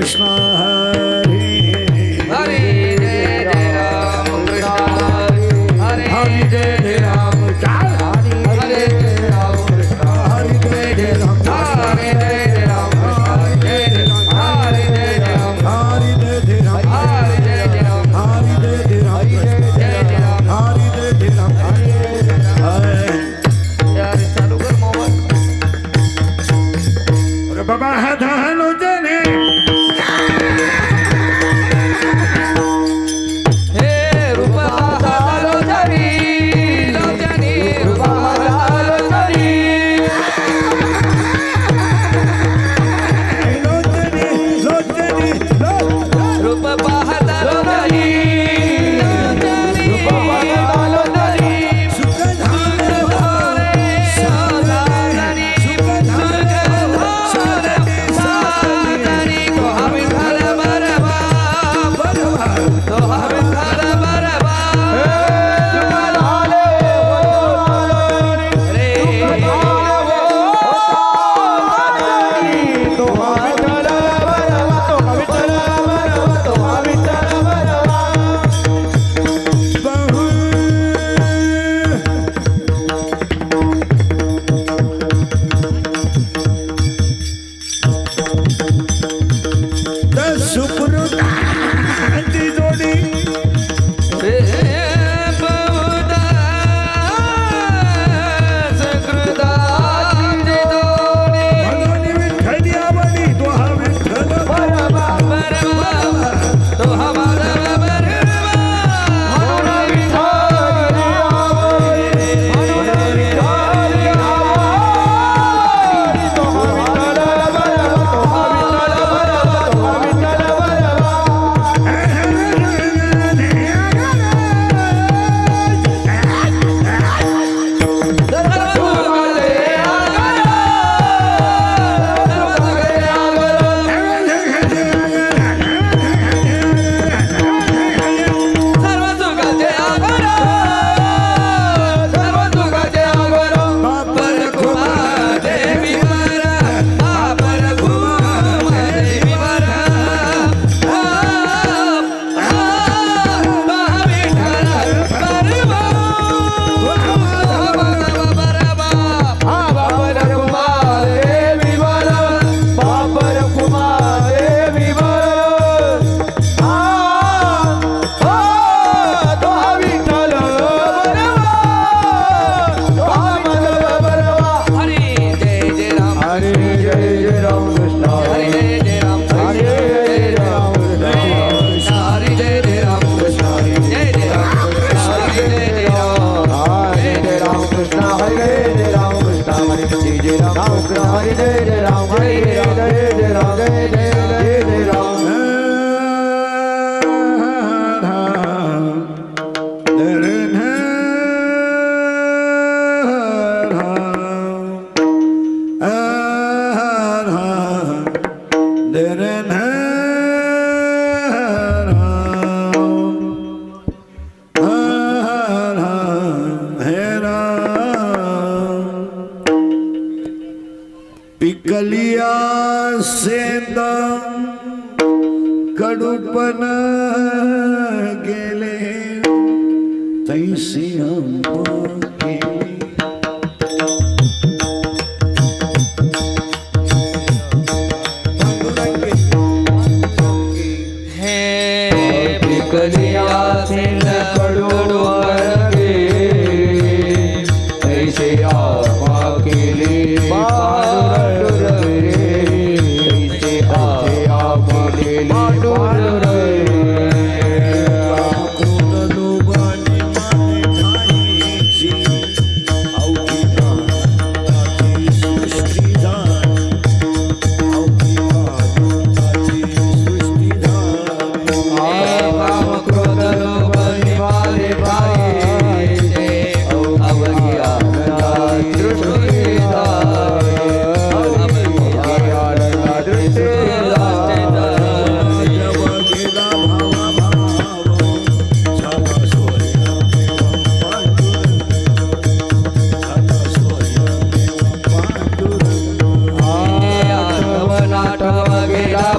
कृष्ण हरे हरे जय जय राम कृष्ण हरे हरि जय जय राम चाल हरे जय राम कृष्ण हरि जय जय राम हरे जय जय राम कृष्ण जय जय राम हरे जय जय राम हरि जय जय राम हरे जय जय राम हरि जय जय राम जय जय राम हरि जय जय राम यार चालू कर मोबाईल अरे बाबा हा धालो जने हे रूप हातालो जरी लोचनी रूप हातालो जरी लोचनी लोचनी रूप हातालो जरी लोचनी रूप हातालो जरी सुख धाम साधनी सुख साधनी साधनी को हमें घर बरबा तो हमें घर बरबा रे सुकृताची जोडी बहुदा सकृताची जोडी भगवानी विठ्ठली आवडी तो हा विठ्ठल बरबा तो हमारा बरबा हमारा विठ्ठल आवडी हमारा विठ्ठल आवडी तो विठ्ठल पिकलिया सेंदा कडूपण गेले तैसी आंबा केली हे पिकलिया सिंध कडू गे ऐसे आवा केली पांडुर रे ऐसे आवा केली पांडुर रे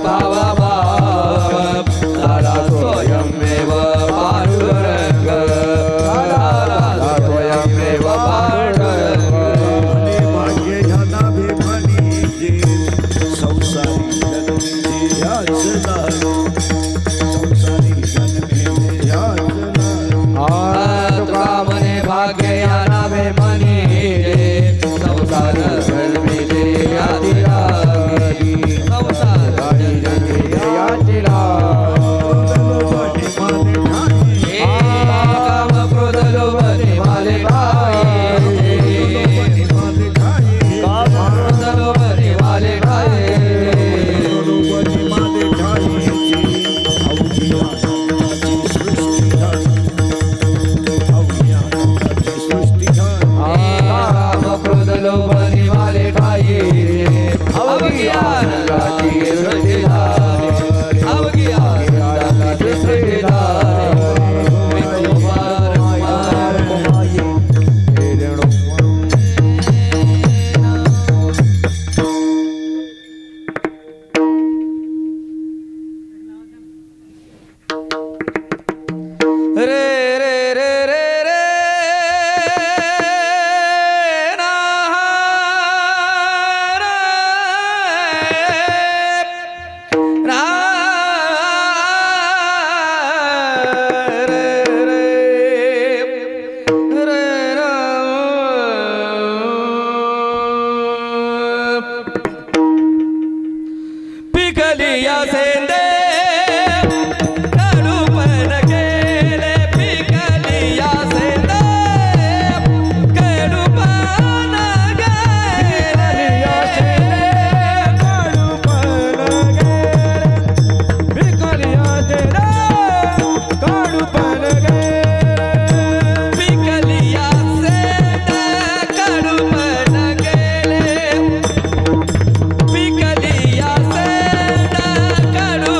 भावा पिकलिया सेंदे कडूपण गेले पिकलिया सेंदे कडूपण गेले पिकलिया सेंदे कडूपण गेले पिकलिया सेंदे कडूपण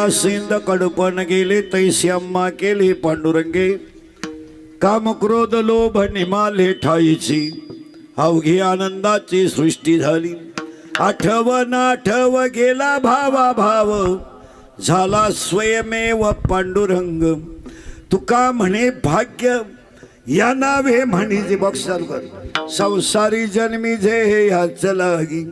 सेंद कडपण गेले तैसी अम्मा केले पांडुरंगे काम क्रोध लोभ निमाले ठाईची अवघी आनंदाची सृष्टी झाली आठव गेला भावा भाव झाला स्वयमेव पांडुरंग तुका म्हणे भाग्य या नावे म्हणीचे बक्षर कर संसारी जन्मी जे ह्याच लागी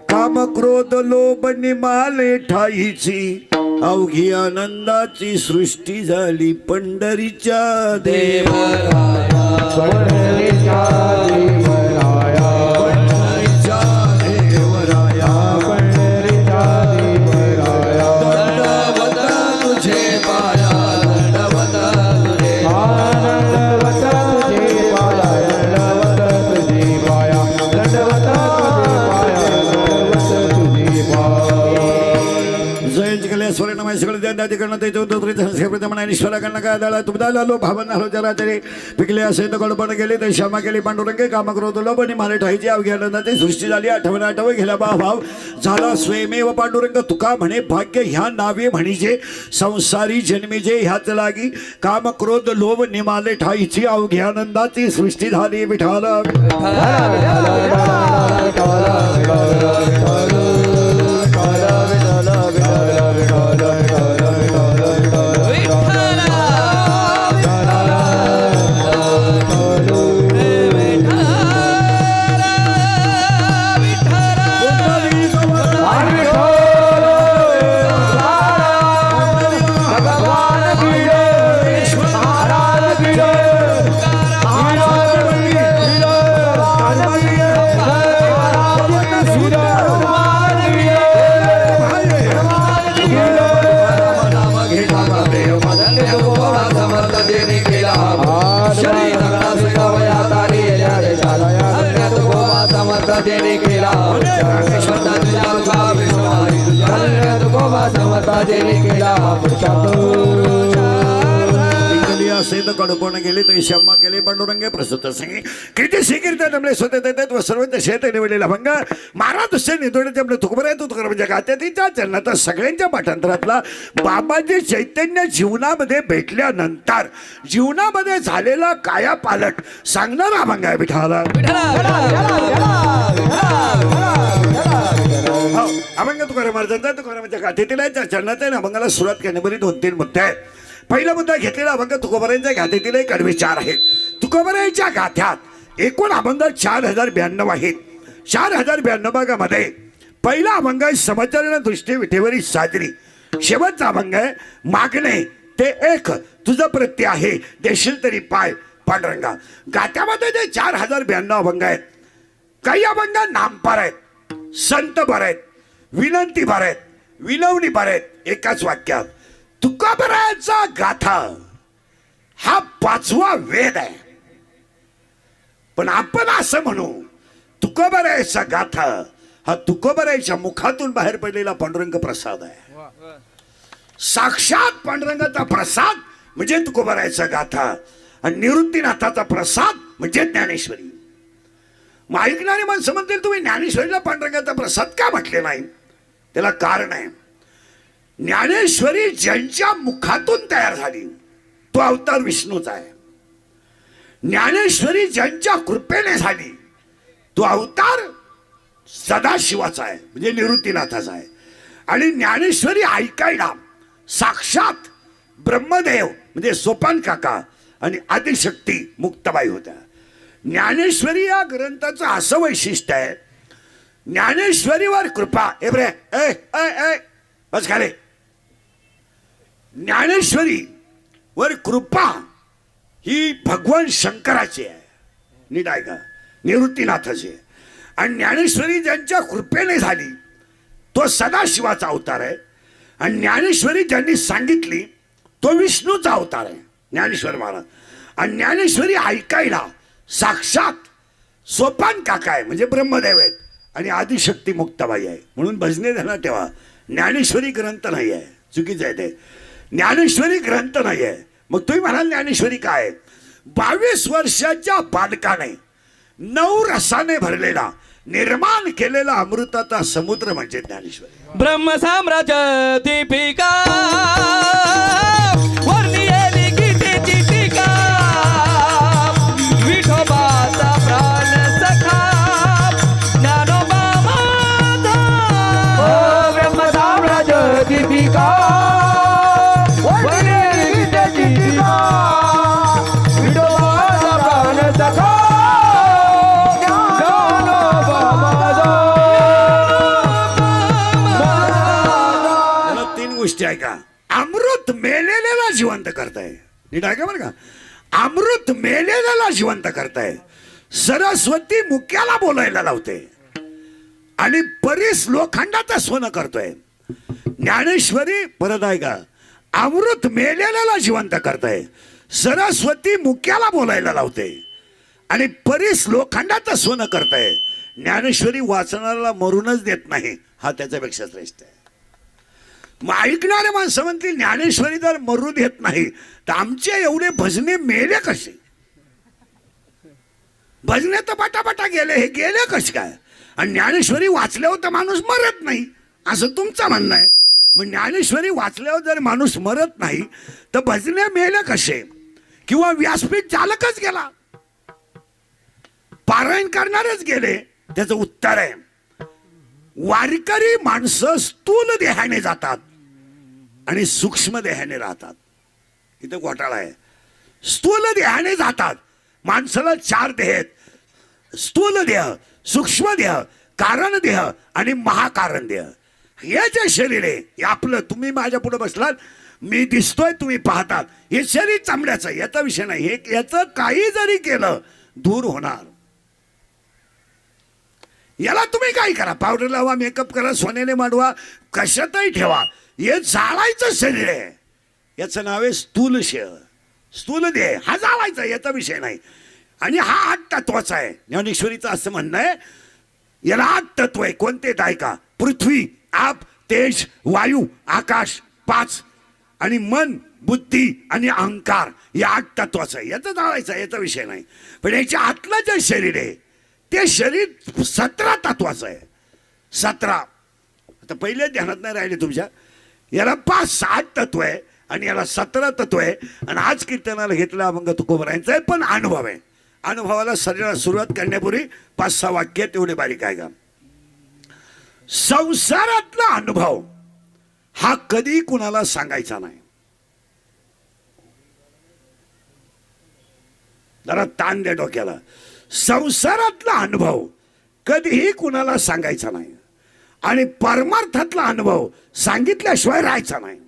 काम क्रोध लोभ निमाले ठाईची अवघी आनंदाची सृष्टी झाली पंढरीच्या देवराया पंढरीच्या देवराया पंढरीच्या देवराया पंढरीच्या देवराया दंडवत तुझे पाया दंडवत तुझे दंडवत तुझे पाया दंडवत तुझे पाया दंडवत तुझे पाया जय कले स्वरे नमः सगळे दैत्यादी कर्ण ते चौधरी संस्कार प्रथम ईश्वरा कर्ण काय दळा तुमदा लालो भावन हलो जराचरे पिकले असे तर कडपण गेले तर क्षमा केली पांडुरंगे काम क्रोध लोभ आणि मारे ठाईची अवघी आनंदाची सृष्टी झाली आठव गेला भाव झाला स्वयमेव पांडुरंग तुका म्हणे भाग्य ह्या नावे म्हणीजे संसारी जन्मी जे ह्याच लागी काम क्रोध लोभ निमाले ठाईची अवघी आनंदाची सृष्टी झाली विठाला सेंद कडपण गेले तर क्षमा केले पांडुरंगे प्रसूत संगे किती शिकीर्त जमले स्वतः देतात व सर्व शेत निवडलेला भंग महाराज दुसरे निधोडे जमले तुकबर आहे तुकर म्हणजे गात्यातीच्या चरणात सगळ्यांच्या पाठांतरातला बाबाजी चैतन्य जीवनामध्ये भेटल्यानंतर जीवनामध्ये झालेला काया पालट सांगणारा भंग आहे विठाला अभंग तुकाराम महाराजांचा तुकारामाच्या गाथेतील आहे चरणात आहे ना अभंगाला सुरुवात करण्यापूर्वी 2-3 मुद्दे आहेत. पहिला मुद्दा घेतलेला अभंग तुकोबरायांच्या गाथेतील कडवे 4 आहेत. तुकोबरायांच्या गाथ्यात एकूण अभंग 4092 आहेत. 4092 भागामध्ये पहिला अभंग आहे समचरण दृष्टी विठेवरी साजरी. शेवटचा अभंग आहे मागणे ते एक तुझं प्रत्य आहे देशील तरी पाय पांडुरंगा. गाथ्यामध्ये जे 4092 अभंग आहेत काही अभंग नामपार आहेत संत भर आहेत विनंती भर आहेत विनवणी भर आहेत. एकाच वाक्यात तुकोबरायांचा गाथा हा 5वा वेद आहे. पण आपण असं म्हणू तुकोबरायांचा गाथा हा तुकोबरायांच्या मुखातून बाहेर पडलेला पांडुरंग प्रसाद आहे. साक्षात पांडुरंगाचा प्रसाद म्हणजे तुकोबरायांचा गाथा आणि निवृत्तीनाथाचा प्रसाद म्हणजे ज्ञानेश्वरी. मग ऐकणारी माणसं म्हणतील तुम्ही ज्ञानेश्वरीला पांडुरंगाचा प्रसाद का म्हटले नाही. त्याला कारण आहे ज्ञानेश्वरी ज्यांच्या मुखातून तयार झाली तो अवतार विष्णूचा आहे. ज्ञानेश्वरी ज्यांच्या कृपेने झाली तो अवतार सदाशिवाचा आहे म्हणजे निवृत्तीनाथाचा आहे. आणि ज्ञानेश्वरी ऐकायला साक्षात ब्रह्मदेव म्हणजे सोपान काका आणि आदिशक्ती मुक्ताबाई होत्या. ज्ञानेश्वरी या ग्रंथाचं असं वैशिष्ट्य आहे ज्ञानेश्वरीवर कृपा एब्रे ए ए ए बस खाले. ज्ञानेश्वरी वर कृपा ही भगवान शंकराची आहे नीट ऐका निवृत्तीनाथाची आहे. आणि ज्ञानेश्वरी ज्यांच्या कृपेने झाली तो सदाशिवाचा अवतार आहे. आणि ज्ञानेश्वरी ज्यांनी सांगितली तो विष्णूचा अवतार आहे ज्ञानेश्वर महाराज. आणि ज्ञानेश्वरी ऐकायला साक्षात सोपान काका आहे म्हणजे ब्रह्मदेव आहेत आणि आदिशक्ती मुक्ताबाई आहे. म्हणून भजने ध्यानात ठेवा ज्ञानेश्वरी ग्रंथ नाही आहे चुकीचं आहे ते. ज्ञानेश्वरी ग्रंथ नाही आहे. मग तुम्ही म्हणाल ज्ञानेश्वरी काय 22 वर्षाच्या बालकाने 9 रसाने भरलेला निर्माण केलेला अमृताचा समुद्र म्हणजे ज्ञानेश्वरी. ब्रह्मसाम्राज्य दीपिका वर्णियेली गीतेची टीका विठोबाचा प्राण सखा ज्ञानोबा माझा. ब्रह्मसाम्राज्य दीपिका वर्णियेली गीतेची टीका विठोबाचा प्राण सखा ज्ञानोबा माझा. त्याला तीन गोष्टी आहे का. अमृत मेलेल्याला जिवंत करताय. नीट आहे का बरं का. अमृत मेलेल्याला जिवंत करताय. सरस्वती मुक्याला बोलायला लावते आणि परीस लोखंडाचं सोनं करतोय. ज्ञानेश्वरी परत आहे का. अमृत मेलेल्याला जिवंत करताय. सरस्वती मुक्याला बोलायला लावते आणि परीस लोखंडाचं सोनं करताय. ज्ञानेश्वरी वाचणाऱ्याला मरूनच देत नाही. हा त्याच्यापेक्षा श्रेष्ठ आहे. मग ऐकणारे माणसं म्हणतील ज्ञानेश्वरी जर मरू देत नाही तर आमचे एवढे भजने मेले कसे. भजने तर पटापटा गेले, हे गेले कसे काय. आणि ज्ञानेश्वरी वाचल्यावर तर माणूस मरत नाही असं तुमचं म्हणणं आहे. मग ज्ञानेश्वरी वाचल्यावर जर माणूस मरत नाही तर भजने मेले कसे. किंवा व्यासपीठ चालकच गेला, पारायण करणारच गेले. त्याचं उत्तर आहे वारकरी माणसं स्थूल देहाने जातात आणि सूक्ष्म देहाने राहतात. इथं घोटाळा आहे. स्थूल देहाने जातात. माणसाला 4 देह आहेत. स्थूल देह, सूक्ष्म देह, कारण देह आणि महाकारण देह. हे जे शरीर आहे हे आपलं. तुम्ही माझ्या पुढे बसलात, मी दिसतोय, तुम्ही पाहतात. हे शरीर चांबड्याचं, याचा विषय नाही. हे याचं काही जरी केलं दूर होणार. याला तुम्ही काय करा, पावडर लावा, मेकअप करा, सोन्याने मांडवा, कशातही ठेवा, हे जाळायचं शरीर आहे. याचं नाव आहे स्थूल शरीर, स्थूल देह. हा जाळायचा, याचा विषय नाही. आणि हा 8 तत्वाचा आहे. ज्ञानेश्वरीचं असं म्हणणं आहे याला 8 तत्व आहे. कोणते आहेत ऐका. पृथ्वी, आप, तेज, वायू, आकाश 5 आणि मन, बुद्धी आणि अहंकार या 8 तत्वाचं आहे. याचं जाळायचं, याचा विषय नाही. पण याच्या आतलं जे शरीर आहे ते शरीर 17 तत्वाचं आहे. 17. आता पहिले ध्यानात नाही राहिले तुमच्या. याला 5-8 तत्व आहे आणि याला 17 तत्व आहे. आणि आज कीर्तनाला घेतला अभंग तुकोबरायांचा आहे, पण अनुभव आहे. अनुभवाला शरीराला सुरुवात करण्यापूर्वी 5-6 वाक्य तेवढे बारीक आहे का. संसारातला अनुभव हा कधी कुणाला सांगायचा नाही. जरा ताण द्या डोक्याला. संसारातला अनुभव कधीही कुणाला सांगायचा नाही आणि परमार्थातला अनुभव सांगितल्याशिवाय राहायचा नाही.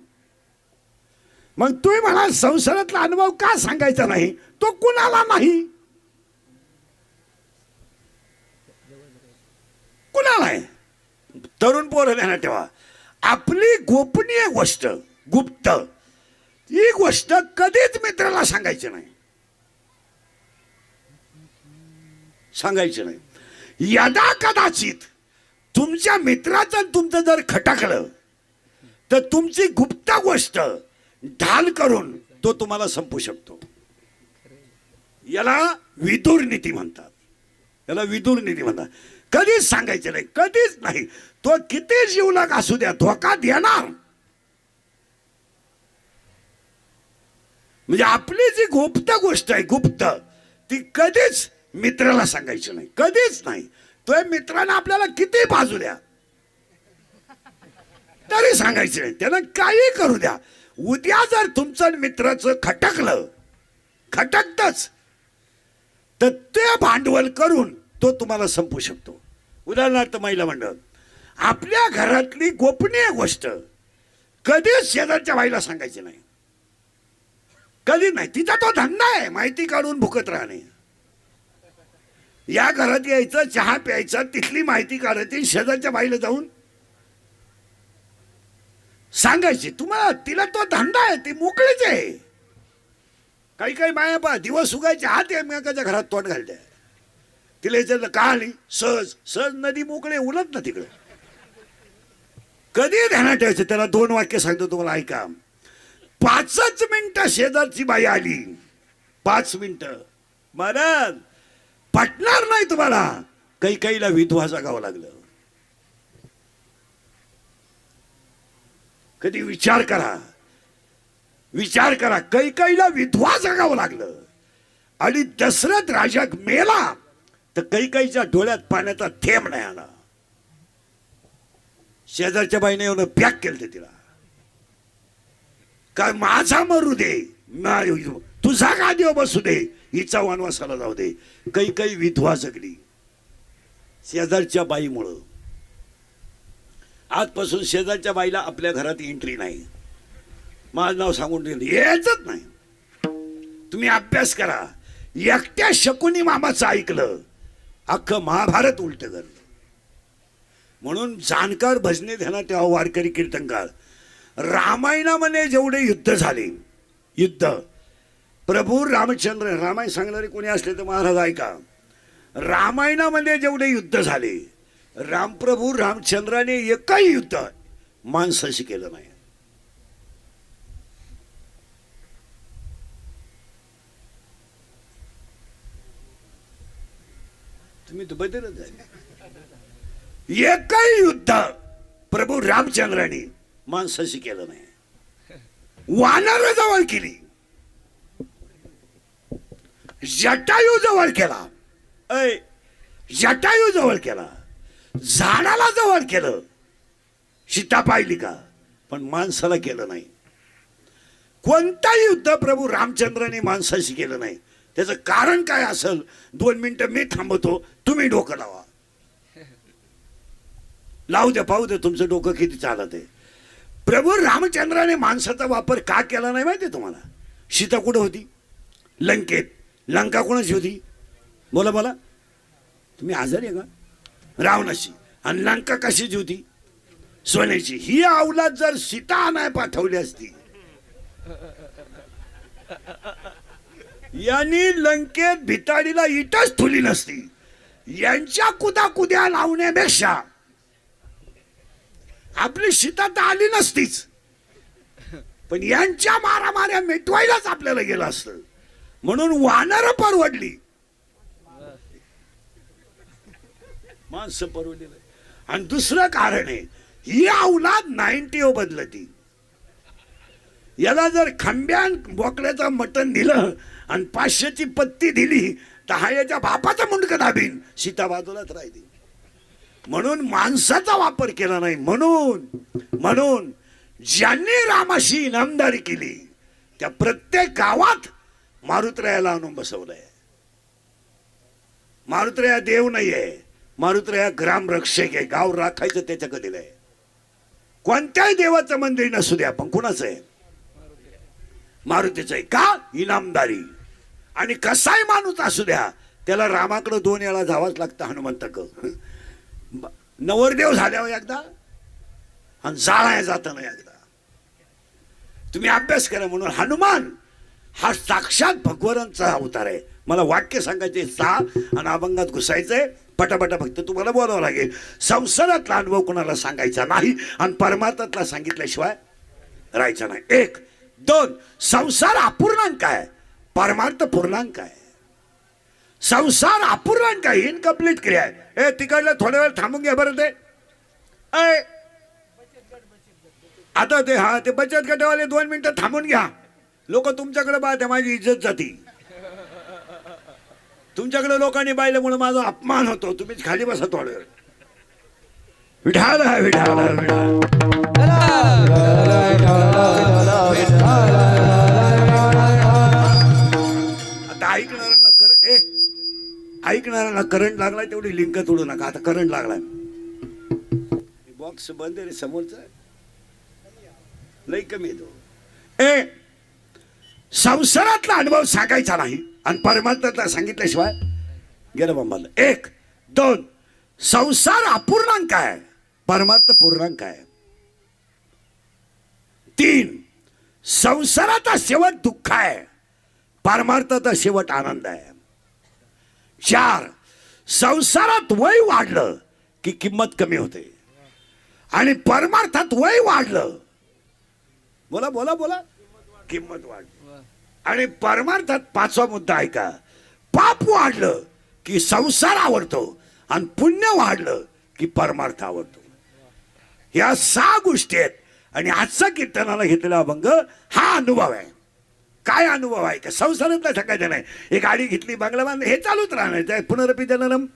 मग तुम्ही म्हणा संसारातला अनुभव का सांगायचा नाही, तो कुणाला नाही. कुणाला आहे. तरुण पोरं ध्यानात ठेवा. आपली गोपनीय गोष्ट, गुप्त, ही गोष्ट कधीच मित्राला सांगायची नाही. सांगायचं नाही. यदा कदाचित तुमच्या मित्राचं तुमचं जर खटकलं तर तुमची गुप्त गोष्ट ढाल करून तो तुम्हाला संपू शकतो. याला विदूर नीती म्हणतात. याला विदूर नीती म्हणतात. कधीच सांगायचं नाही, कधीच नाही. तो किती जीवलग असू द्या, धोका देणार. म्हणजे आपली जी गुप्त गोष्ट आहे, गुप्त, ती कधीच मित्राला सांगायचं नाही, कधीच नाही. तो मित्रानं आपल्याला किती बाजू द्या तरी सांगायचं नाही. त्यानं काही करू द्या. उद्या जर तुमचं मित्राचं खटकलं, खटकतच, तर ते भांडवल करून तो तुम्हाला संपू शकतो. उदाहरणार्थ महिला मंडळ. आपल्या घरातली गोपनीय गोष्ट कधीच शेजारच्या बाईला सांगायची नाही, कधी नाही. तिचा तो धंदा आहे माहिती काढून भुकत राहणे. या घरात यायचं, चहा प्यायचा, तिथली माहिती काढायची, शेजारच्या बाईला जाऊन सांगायची. तुम्हाला तिला तो धंदा आहे, ती मोकळीच आहे. काही काही बाया पहा दिवस उगायचे हात एकमेकाच्या घरात तोंड घालते. तिला याच्यात का आली, सहज सहज नदी मोकळे उलट ना तिकडे. कधी ध्यानात ठेवायचं. त्याला 2 वाक्य सांगतो तुम्हाला, ऐका. 5च मिनिटं शेजारची बाई आली, 5 मिनिटं, महाराज पटणार नाही तुम्हाला. कैकाईला विधवा जगावं लागलं. कधी विचार करा कैकाईला विधवा जगावं लागलं. आणि दशरथ राजा मेला तर कैकाईच्या डोळ्यात पाण्याचा थेंब नाही आला. शेजारच्या बाईने येऊन पॅक केलं तिला. काय माझा मरू दे, तुझा गादीवर बसू दे, हिचा वनवासाला जाऊ दे. कैकाई विधवा जगली शेजारच्या बाईमुळं. आजपासून शेजारच्या बाईला आपल्या घरात एंट्री नाही. माझं नाव सांगून दिलं यायचंच नाही. तुम्ही अभ्यास करा. एकट्या शकुनी मामाचं ऐकलं अख्खं महाभारत उलट करलं. म्हणून जाणकार भजने ध्यानात ठेवा, वारकरी कीर्तनकार. रामायणामध्ये जेवढे युद्ध झाले, प्रभू रामचंद्र, रामायण सांगणारे कोणी असले तर महाराज ऐका. रामायणामध्ये जेवढे युद्ध झाले, रामप्रभू रामचंद्राने एकही युद्ध माणसाशी केलं नाही. तुम्ही तर बदलच आहे. एकही युद्ध प्रभू रामचंद्राने माणसाशी केलं नाही. वानर जवळ केली, जटायू जवळ केला, जटायू जवळ केला, झाडाला जवळ केलं, सीता पाहिली का, पण माणसाला केलं नाही. कोणताही युद्ध प्रभू रामचंद्राने माणसाशी केलं नाही. त्याचं कारण काय असेल 2 मिनिटं मी थांबवतो, तुम्ही डोकं लावा. लावू द्या, पाहू द्या तुमचं डोकं किती चालत आहे. प्रभू रामचंद्राने माणसाचा वापर का केला नाही माहिती तुम्हाला? सीता कुठं होती? लंकेत. लंका कोणाची होती? बोला बोला, तुम्ही आजारी आहे का? रावणाची. आणि लंका कशाची होती? सोन्याची. ही अवलाद जर सीता नाही पाठवली असती, यांनी लंकेत भिताडीला इटच ठुली नसती. यांच्या कुद्या लावण्यापेक्षा आपली सीता तर आली नसतीच, पण यांच्या मारामाऱ्या मिटवायलाच आपल्याला गेलं असतं. म्हणून वानर परवडली, माणसं परवडली. आणि दुसरं कारण आहे, ही अवलाद 90 बदलती. याला जर खांब्यान बोकड्याचं मटण दिलं आणि 500ची पत्ती दिली तर हा याच्या बापाचा मुंडकं दाबीन, सीता बाजूलाच राहिली. म्हणून माणसाचा वापर केला नाही. म्हणून ज्यांनी रामाशी इनामदारी केली त्या प्रत्येक गावात मारुतरायाला आणून बसवलंय. मारुतराया देव नाहीये, मारुतराया ग्रामरक्षक आहे. गाव राखायचं त्याच्याकडे दिलंय. कोणत्याही देवाचं मंदिर नसू द्या, पण कुणाचं आहे? मारुतीचं आहे. का? इनामदारी. आणि कसाही माणूस असू द्या, त्याला रामाकडे 2 वेळा जावंच लागतं. हनुमंतक नवरदेव झाल्यावर एकदा आणि जाळाय जाताना एकदा. तुम्ही अभ्यास करा. म्हणून हनुमान हा साक्षात भगवानांचा अवतार आहे. मला वाक्य सांगायचे 6 आणि अभंगात घुसायचंय पटापटा. फक्त तुम्हाला बोलावं लागेल. संसारातला अनुभव कोणाला सांगायचा नाही आणि परमार्थातला सांगितल्याशिवाय राहायचा नाही. 1 2 संसार अपूर्णांक आहे, परमार्थ पूर्णांक आहे. संसार अपूर्णांक आहे, इनकम्प्लीट क्रिया आहे. तिकडलं थोड्या वेळ थांबून घ्या बरं. ते आता ते बचत गटावाले 2 मिनिटं थांबून घ्या. लोक तुमच्याकडे पाहते, माझी इज्जत जाती. तुमच्याकडे लोकांनी पाहिल्यामुळे माझा अपमान होतो. तुम्हीच खाली बसा थोडं वेळ. विठाल विठाल आता ऐकणाऱ्यांना करंट लागलाय, तेवढी लिंक तोडू नका. आता करंट लागलाय, बॉक्स बंद आहे रे समोरचा, लई कमी येतो. संसारातला अनुभव सांगायचा नाही आणि परमार्थातला सांगितल्याशिवाय गेलं बंबाला. 1 2 संसार अपूर्णांक आहे, परमार्थ पूर्णांक आहे. 3 संसाराचा शेवट दुःख आहे, परमार्थाचा शेवट आनंद आहे. 4 संसारात वय वाढलं की किंमत कमी होते आणि परमार्थात वय वाढलं, बोला बोला बोला, किंमत वाढली. आणि परमार्थात 5वा मुद्दा ऐका, पाप वाढलं की संसार आवडतो आणि पुण्य वाढलं की परमार्थ आवडतो. या 6 गोष्टी आहेत. आणि आजचा कीर्तनाला घेतलेला अभंग हा अनुभव आहे. काय अनुभव आहे का संसारातला सकाळचा नाही. एक गाडी घेतली बंगला बांधला हे चालूच राहणार. त्या पुनरपी जननम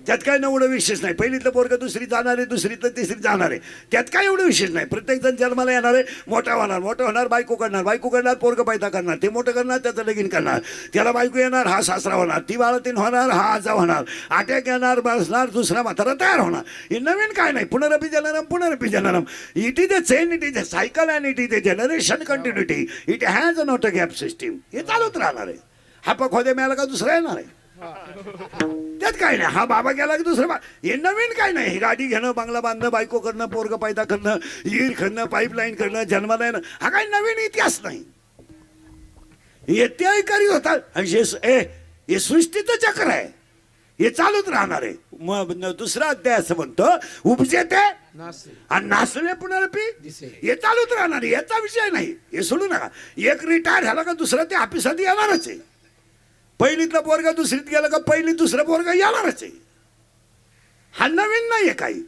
त्यात काय एवढं विशेष नाही. पहिलीतलं पोरगं दुसरी जाणार आहे, दुसरीतलं तिसरी जाणार आहे, त्यात काय एवढं विशेष नाही. प्रत्येक जण जन्माला येणार आहे, मोठा होणार बायको करणार पोरगं पैदा करणार, ते मोठं करणार, त्याचं लगीन करणार, त्याला बायको येणार, हा सासरा होणार, ती बाळातीन होणार, हा आजा होणार, अटॅक येणार, बसणार, दुसरा म्हातारा तयार होणार. हे नवीन काय नाही. पुनरपी जननम. It is a chain, it is a cycle and it is a generation continuity. It has a not a gap system. हे चालूच राहणार आहे. हा पखवाद्या मिळाला का दुसरा येणार आहे, त्यात काय नाही. हा बाबा गेला की दुसरं हे नवीन काय नाही. ही गाडी घेणं, बंगला बांधणं, बायको करणं, पोरगं पैदा करणं, विहीर खणणं, पाईपलाईन करणं, जन्माला येणं, हा काही नवीन इतिहास नाही. येत्याही करीत होता. हे सृष्टीचं चक्र आहे, हे चालूच राहणार आहे. मग दुसरा अध्याय असं म्हणतो उपजे ते आणि नाचले पुनरपी. हे चालूच राहणार आहे, याचा विषय नाही. हे सोडू नका. एक रिटायर झाला का दुसरा ते ऑफिसात येणारच आहे. पहिलीतला पोरगा दुसरीत गेला का पहिली दुसरं पोरगा येणारच आहे. हा नवीन नाहीये काही.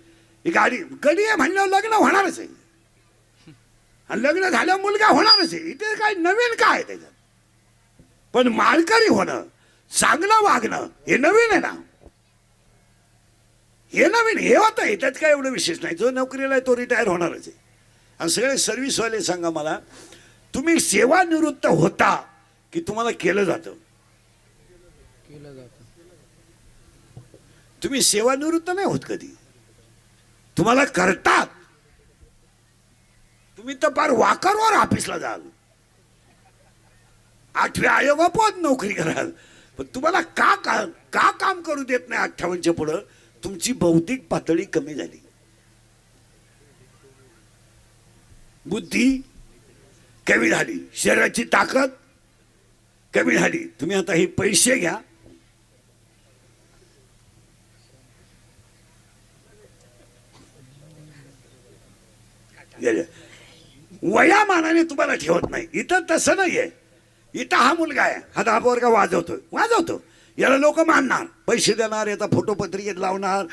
ही गाडी गडी आहे म्हणल्यावर लग्न होणारच आहे, आणि लग्न झाल्यावर मुलगा होणारच आहे. इथे काय नवीन काय आहे त्याच्यात. पण मालकरी होणं, चांगलं वागणं हे नवीन आहे ना. हे नवीन हे होतं. त्यात काय एवढं विशेष नाही. जो नोकरीला आहे तो रिटायर होणारच आहे. आणि सगळे सर्व्हिसवाले सांगा मला, तुम्ही सेवानिवृत्त होता की तुम्हाला केलं जातं? तुम्ही सेवानिवृत्त नाही होत कधी, तुम्हाला करतात. तुम्ही तर फार वाकरवर ऑफिसला जाल, 8व्या आयोगापोत नोकरी कराल, पण तुम्हाला का काम करू देत नाही 58च्या पुढं? तुमची बौद्धिक पातळी कमी झाली, बुद्धी कमी झाली, शरीराची ताकद कमी झाली. तुम्ही आता हे पैसे घ्या, वयामानाने तुम्हाला ठेवत नाही. इथं तसं नाहीये. इथं हा मुलगा आहे, हा पोरगा वाजवतो, याला लोक मानणार, पैसे देणार, याचा फोटो पत्रिकेत लावणार,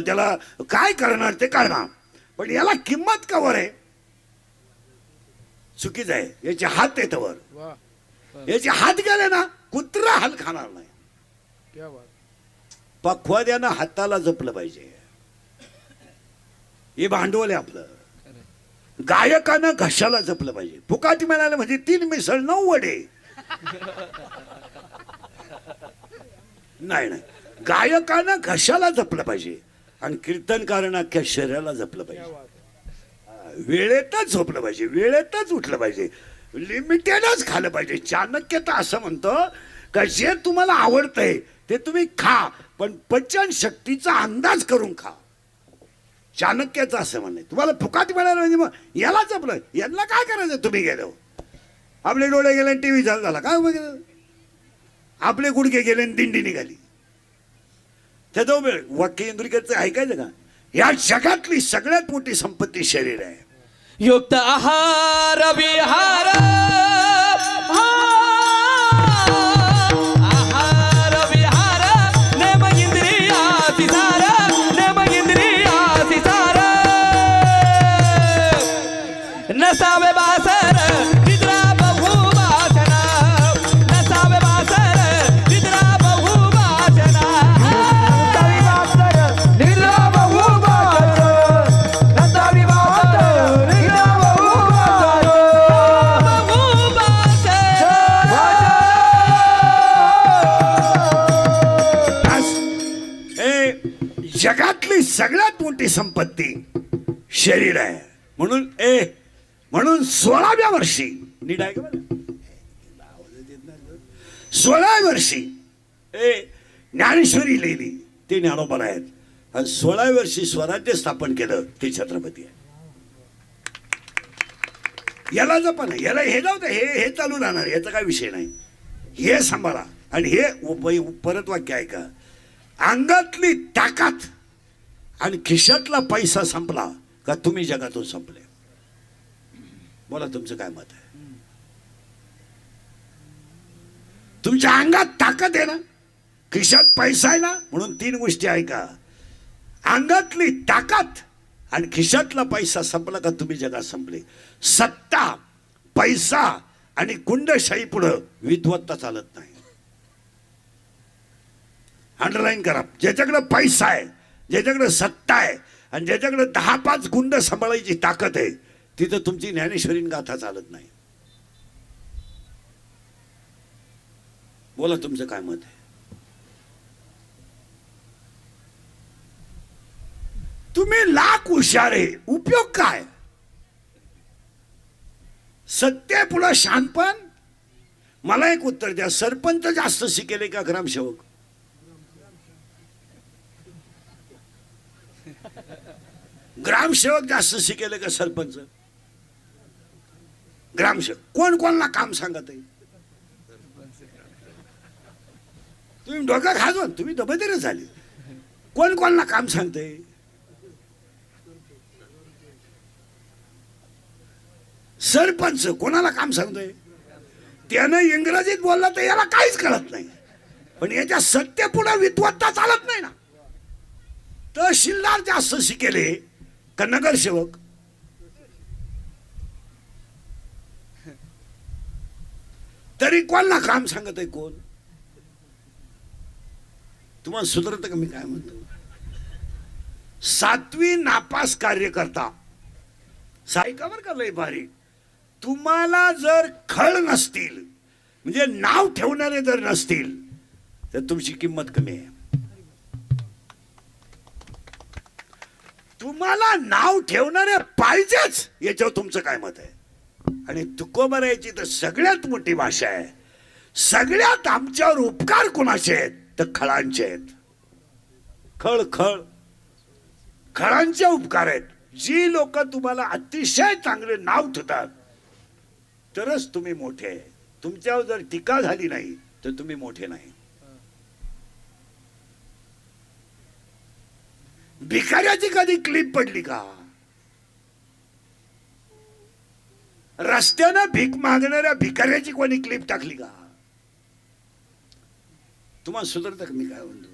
त्याला काय करणार ते करणार. पण याला किंमत कवर आहे, चुकीच आहे. याचे हात येत वर, याचे हात गेले ना कुत्रा हाल खाणार नाही. पखवाद्यानं हाताला जपलं पाहिजे. हे भांडवल आहे आपलं. गायकानं घशाला जपलं पाहिजे. फुकाटी म्हणाले म्हणजे 3 मिसळ 9 वडे. नाही, गायकानं घशाला जपलं पाहिजे आणि कीर्तनकारानं अख्ख्या शरीराला जपलं पाहिजे. वेळेतच झोपलं पाहिजे, वेळेतच उठलं पाहिजे, लिमिटेडच खाल्लं पाहिजे. चाणक्य तर असं म्हणतो का जे तुम्हाला आवडतंय ते तुम्ही खा, पण पचन शक्तीचा अंदाज करून खा. चाणक्याचं असं म्हणणं. तुम्हाला फुकाट मिळालं म्हणजे मग याला जपलं, यांना काय करायचं? तुम्ही गेलो, आपले डोळे गेले, टीव्ही झाला काय बघितलं, आपले गुडघे गेले, दिंडी निघाली. त्याचं वेळ वाक्य इंद्रिकचं ऐकायचं का? या जगातली सगळ्यात मोठी संपत्ती शरीर आहे. युक्त आहार विहार, आहार विहार, नेम इंद्रियासी सार, नेम इंद्रियासी सार. नसावे बासर निद्रा बहुवाचन, नसावे बासर निद्रा बहुवाचन. नसावी बासर निद्रा बहुवाचन, नसावी बासर निद्रा जगातली सगळ्यात मोठी संपत्ती शरीर आहे. म्हणून 16व्या वर्षी नीट आहे का बरं? 16व्या वर्षी ज्ञानेश्वरी लिहिली, ते ज्ञानोबा आहेत. आणि 16व्या वर्षी स्वराज्य स्थापन केलं, ते छत्रपती आहे. याला जपण, याला हे जाऊ दे, हे चालू राहणार, याचा काय विषय नाही. हे सांभाळा. आणि हे परत वाक्य आहे का, अंगातली ताकद आणि खिशातला पैसा संपला का तुम्ही जगातून संपले. बोला तुमचं काय मत आहे? तुमच्या अंगात ताकद आहे ना, खिशात पैसा आहे ना म्हणून 3 गोष्टी आहे का, अंगातली ताकद आणि खिशातला पैसा संपला का तुम्ही जगात संपले. सत्ता, पैसा आणि गुंडशाही पुढं विद्वत्ता चालत नाही. अंडरलाईन करा. ज्याच्याकडे पैसा आहे, ज्याच्याकडे सत्ता आहे आणि ज्याच्याकडे 10-5 गुंड सांभाळायची ताकद आहे, तिथं तुमची ज्ञानेश्वरी गाथा चालत नाही. बोला तुमचं काय मत आहे. तुम्ही लाख हुशार आहे, उपयोग काय. सत्य पुढं शानपण. मला एक उत्तर द्या, सरपंच जास्त शिकेले का ग्रामसेवक. ग्रामसेवक जास्त शिकेले का सरपंच. ग्रामसेवक कोण कोणाला काम सांगत आहे. तुम्ही डोकं खाजवा, तुम्ही दबेदरे झाले. कोण कोणाला काम सांगते. सरपंच कोणाला काम सांगतोय. त्यानं इंग्रजीत बोलला तर याला काहीच कळत नाही, पण याच्या सत्य पुढे विद्वत्ता चालत नाही ना. तहसीलदार जास्त शिकेले का नगरसेवक. तरी कोणाला काम सांगत आहे कोण. तुम्हाला सुधरत का मी काय म्हणतो. 7वी नापास कार्यकर्ता सायकावर का लय भारी. तुम्हाला जर खळ नसतील, म्हणजे नाव ठेवणारे जर नसतील, तर तुमची किंमत कमी आहे. तुम्हाला नाव ठेवणारे पाहिजेच, याच्यावर तुमचं काय मत आहे. आणि तुकोबरायची तर सगळ्यात मोठी भाषा आहे. सगळ्यात आमच्यावर उपकार कोणाचे आहेत तर खळांचे आहेत. खळ खळ खळांचे उपकार आहेत. जी लोक तुम्हाला अतिशय चांगले नाव ठेवतात तरच तुम्ही मोठे आहे. तुमच्यावर जर टीका झाली नाही तर तुम्ही मोठे नाही. भिकाऱ्याची कधी क्लिप पडली का. रस्त्यानं भीक मागणाऱ्या भिकाऱ्याची कोणी क्लिप टाकली का. तुम्हाला सुधरत का मी काय म्हणतो.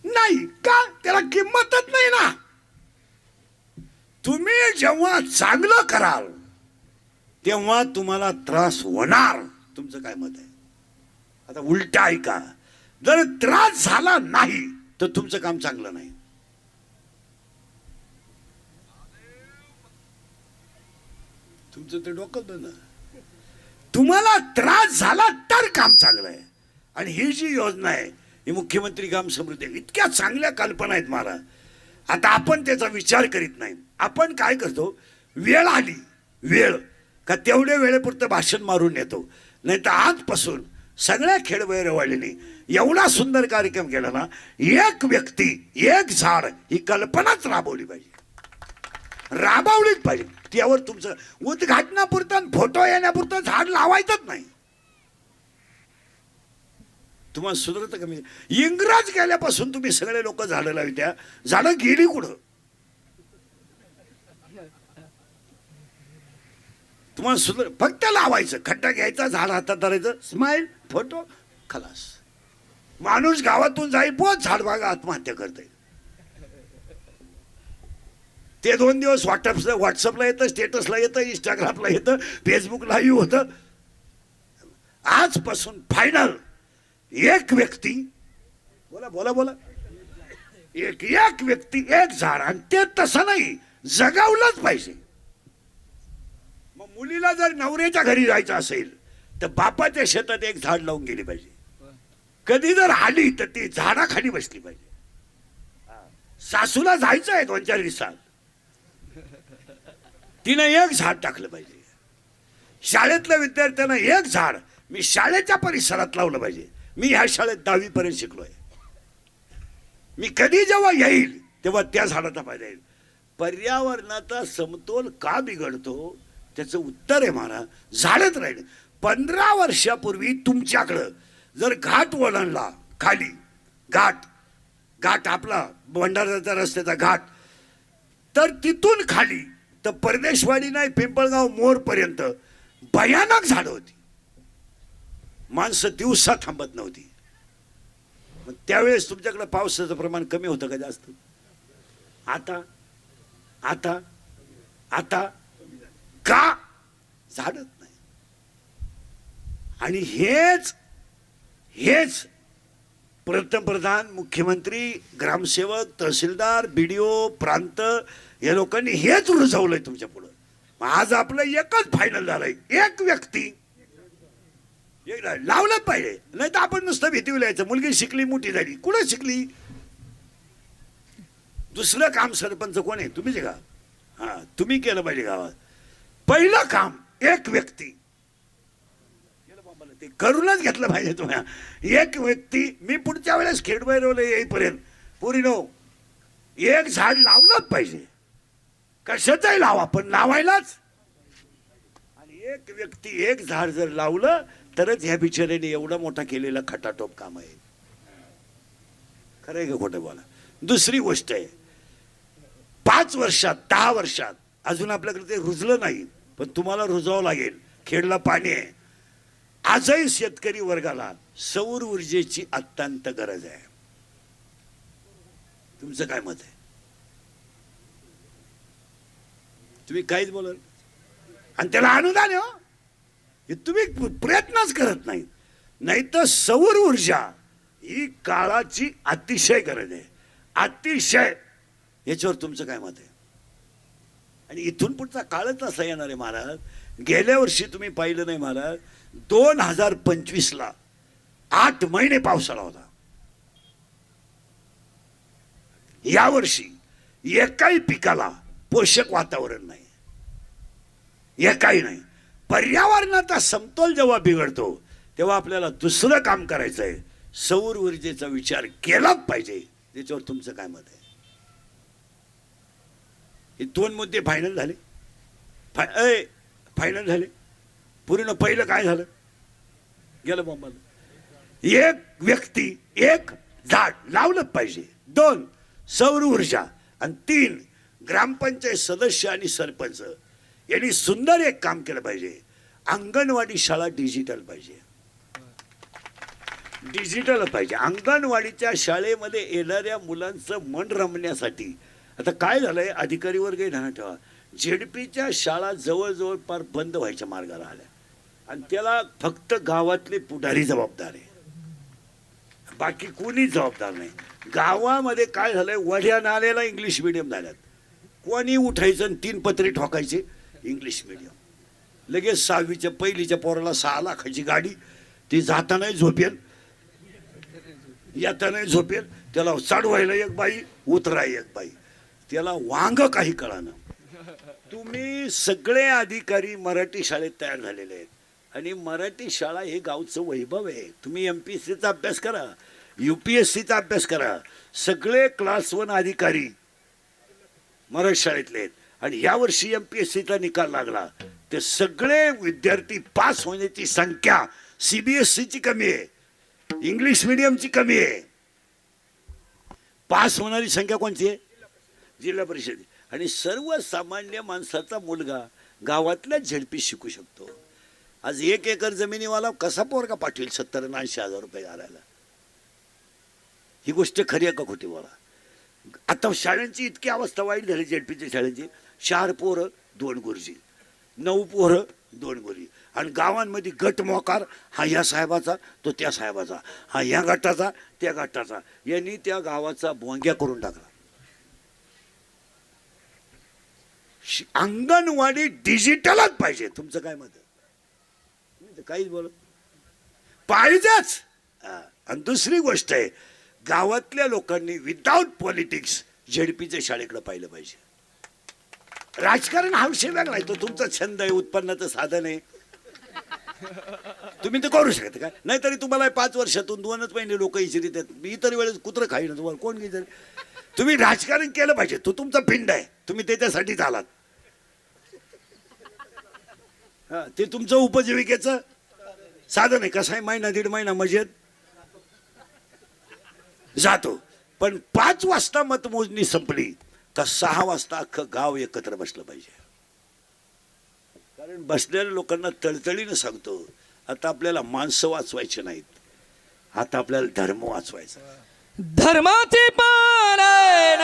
नाही का, त्याला किंमतच नाही ना. तुम्ही जेव्हा चांगलं कराल तेव्हा तुम्हाला त्रास होणार. तुमचं काय मत आहे. आता उलट आहे का, जर त्रास झाला नाही तर तुमचं काम चांगलं नाही. तुमचं ते डोकं बंद. तुम्हाला त्रास झाला तर काम चांगलं आहे. आणि ही जी योजना आहे ही मुख्यमंत्री ग्राम समृद्धी, इतक्या चांगल्या कल्पना आहेत मला. आता आपण त्याचा विचार करीत नाही. आपण काय करतो, वेळ आली वेळ का तेवढ्या वेळेपुरतं भाषण मारून येतो. नाही तर आजपासून सगळ्या खेळवैरवाळीने एवढा सुंदर कार्यक्रम केला ना. एक व्यक्ती एक झाड ही कल्पनाच राबवली पाहिजे, राबवलीच पाहिजे. त्यावर तुमचं उद्घाटनापुरतं फोटो येण्यापुरतं झाड लावायचंच नाही. तुम्हाला सुधरत का मी. इंग्रज गेल्यापासून तुम्ही सगळे लोक झाडं लावत्या, झाडं गेली कुठं. तुम्हाला सुधर. फक्त लावायचं, खड्डा घ्यायचा, झाड हातात धरायचं, स्माईल, फोटो, खलास. माणूस गावातून जाई पोच झाड बागा आत्महत्या करते. ते 2 दिवस व्हॉट्सअपला येतं, स्टेटसला येतं, इंस्टाग्रामला येतं, फेसबुकला होतं. आजपासून फायनल एक व्यक्ती, बोला बोला बोला, एक व्यक्ती एक झाड. आणि ते तसं नाही, जगावलंच पाहिजे. मग मुलीला जर नवऱ्याच्या घरी जायचं असेल तर बापाच्या शेतात एक झाड लावून गेली पाहिजे. कधी जर आली तर ती झाडाखाली बसली पाहिजे. सासूला जायचं आहे 2-4 दिवसात, तिनं एक झाड टाकलं पाहिजे. शाळेतल्या विद्यार्थ्यांना एक झाड मी शाळेच्या परिसरात लावलं पाहिजे. मी ह्या शाळेत 10वी पर्यंत शिकलोय. मी कधी जेव्हा येईल तेव्हा त्या झाडाचा फायदा येईल. पर्यावरणाचा समतोल का बिघडतो त्याचं उत्तर आहे मला, झाडच राहिले. 15 वर्षापूर्वी तुमच्याकडं जर घाट वळणला, खाली घाट आपला भंडाराचा रस्त्याचा घाट, तर तिथून खाली तर परदेशवाडी नाही पिंपळगाव मोर पर्यंत भयानक झाडं होती. माणसं दिवसा थांबत नव्हती. मग त्यावेळेस तुमच्याकडे पावसाचं प्रमाण कमी होतं का जास्त? आता आता आता का? झाडच नाही. आणि हेच हेच पंतप्रधान, मुख्यमंत्री, ग्रामसेवक, तहसीलदार, BDO, प्रांत या लोकांनी हेच रुजवलंय तुमच्या पुढं. आज आपलं एकच फायनल झालंय. एक व्यक्ती लावलंच पाहिजे, नाही तर आपण नुसतं भीती लिहायचं. मुलगी शिकली, मोठी झाली, कुठं शिकली? दुसरं काम सरपंच कोण आहे? तुम्हीच का? हा, तुम्ही केलं पाहिजे गावात. पहिलं काम एक व्यक्ती ते करूनच घेतलं पाहिजे तुम्ही. एक व्यक्ती. मी पुढच्या वेळेस खेडबैरवलं येईपर्यंत पुरीनो एक झाड लावलंच पाहिजे. कशाचंही लावा, पण लावायलाच. आणि एक व्यक्ती एक झाड जर लावलं तरच ह्या बिचाऱ्याने एवढा मोठा केलेला खटाटोप काम आहे. खरं आहे का खोटं बोला? दुसरी गोष्ट आहे, 5 वर्षात 10 वर्षात अजून आपल्याकडे ते रुजलं नाही, पण तुम्हाला रुजवावं लागेल. खेडला पाणी आहे. आजही शेतकरी वर्गाला सौर ऊर्जेची अत्यंत गरज आहे. तुमचं काय मत आहे? तुम्ही काहीच बोलाल. आणि त्याला अनुदान आहे हो. हे तुम्ही प्रयत्नच करत नाही. नाही तर सौर ऊर्जा ही काळाची अतिशय गरज आहे. अतिशय. याच्यावर तुमचं काय मत आहे? आणि इथून पुढचा काळच असा येणार आहे महाराज. गेल्या वर्षी तुम्ही पाहिलं नाही महाराज, 2025ला 8 महिने पावसाळा होता. यावर्षी एकाही पिकाला पोषक वातावरण नाही, एकाही नाही. पर्यावरणाचा समतोल जेव्हा बिघडतो तेव्हा आपल्याला दुसरं काम करायचं आहे. सौर ऊर्जेचा विचार केलाच पाहिजे. त्याच्यावर तुमचं काय मत आहे? हे 2 मुद्दे फायनल झाले. फायनल झाले. पूर्ण पहिलं काय झालं? गेलं बॉम्बाला. एक व्यक्ती एक झाड लावलं पाहिजे. 2 सौर ऊर्जा. आणि 3 ग्रामपंचायत सदस्य आणि सरपंच यांनी सुंदर एक काम केलं पाहिजे. अंगणवाडी शाळा डिजिटल पाहिजे. डिजिटल पाहिजे. अंगणवाडीच्या शाळेमध्ये येणाऱ्या मुलांचं मन रमण्यासाठी आता काय झालंय, अधिकारी वर्ग ध्यानात ठेवा, झेडपीच्या शाळा जवळजवळ पार बंद व्हायच्या मार्गाला आल्या. आणि त्याला फक्त गावातले पुढारी जबाबदार आहे, बाकी कोणी जबाबदार नाही. गावामध्ये काय झालंय, वढ्या नाल्याला इंग्लिश मिडियम झाल्यात. कोणी उठायचं आणि 3 पत्रे ठोकायचे इंग्लिश मिडियम. लगेच 6वीच्या पहिलीच्या पोराला 6 लाखाची गाडी, ती जातानाही झोपेल येतानाही झोपेल. त्याला चढवायला एक बाई, उतराय एक बाई. त्याला वांग काही कळानं. तुम्ही सगळे अधिकारी मराठी शाळेत तयार झालेले आहेत. आणि मराठी शाळा हे गावचं वैभव आहे. तुम्ही MPSCचा अभ्यास करा, UPSCचा अभ्यास करा. सगळे क्लास 1 अधिकारी मराठी शाळेतले आहेत. आणि यावर्षी MPSCचा निकाल लागला ते सगळे विद्यार्थी पास होण्याची संख्या CBSCची कमी आहे, इंग्लिश मिडियमची कमी आहे. पास होणारी संख्या कोणती आहे? जिल्हा परिषद. आणि सर्वसामान्य माणसाचा मुलगा गावातल्या झेडपी शिकू शकतो. आज 1 एकर जमिनीवाला कसा पोरगा पाठवेल 70-80 हजार रुपये घालायला? ही गोष्ट खरी आहे का खोटी बोला? आता शाळांची इतकी अवस्था वाईट झाली झेडपीच्या शाळेची. 4 पोरं 2 गुरुजी, 9 पोरं 2 गुरुजी. आणि गावांमध्ये गट मोकार, हा या साहेबाचा तो त्या साहेबाचा, हा या गटाचा त्या गटाचा. यांनी त्या गावाचा भोंग्या करून टाकला. अंगणवाडी डिजिटलच पाहिजे. तुमचं काय मत आहे? काहीच बोलत पाहिजेच. आणि दुसरी गोष्ट आहे, गावातल्या लोकांनी विदाउट पॉलिटिक्स झेडपीच्या शाळेकडे पाहिलं पाहिजे. राजकारण हा विषय वेगळा आहे, तो तुमचा छंद आहे, उत्पन्नाचं साधन आहे. तुम्ही ते करू शकता का? नाहीतरी तुम्हाला 5 वर्षातून 2च महिने लोक इचिरीत आहेत. मी इतर वेळेस कुत्रं खाईन, तुम्हाला कोण घेईल? तुम्ही राजकारण केलं पाहिजे. तो तुमचा पिंड आहे, तुम्ही त्याच्यासाठीच आलात. ते तुमचं उपजीविकेचं साधन आहे. कसं आहे, महिना 1.5 महिना मजेत जातो. पण 5 वाजता मतमोजणी संपली का 6 वाजता अख्खं गाव एकत्र बसलं पाहिजे. कारण बसलेल्या लोकांना तळतळीनं सांगतो, आता आपल्याला माणसं वाचवायचे नाहीत, आता आपल्याला धर्म वाचवायचा. धर्माचे पालन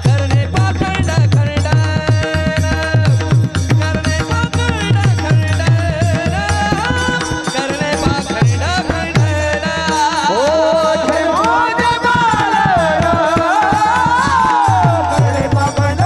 करणे पाखंड खंडन करणे पाखंड खंडन करणे पाखंड खंडन हो धर्माचे पालन करणे पाखंड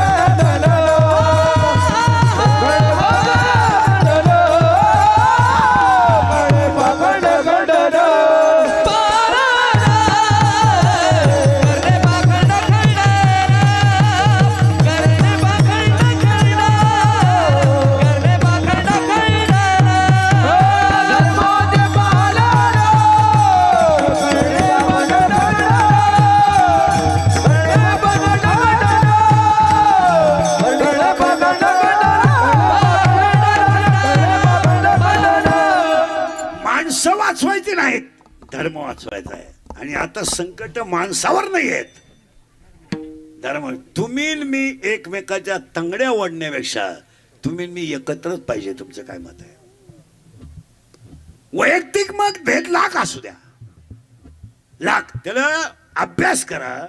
माणसं वाचवायची नाहीत, धर्म वाचवायचा आहे. आणि आता संकट माणसावर नाही आहेत. धर्म तुम्ही न मी एकमेकाच्या तंगड्या ओढण्यापेक्षा तुम्ही न मी एकत्रच पाहिजे. तुमचं काय मत आहे? वैयक्तिक मग भेद लाख असू द्या, लाख, त्याला अभ्यास करा.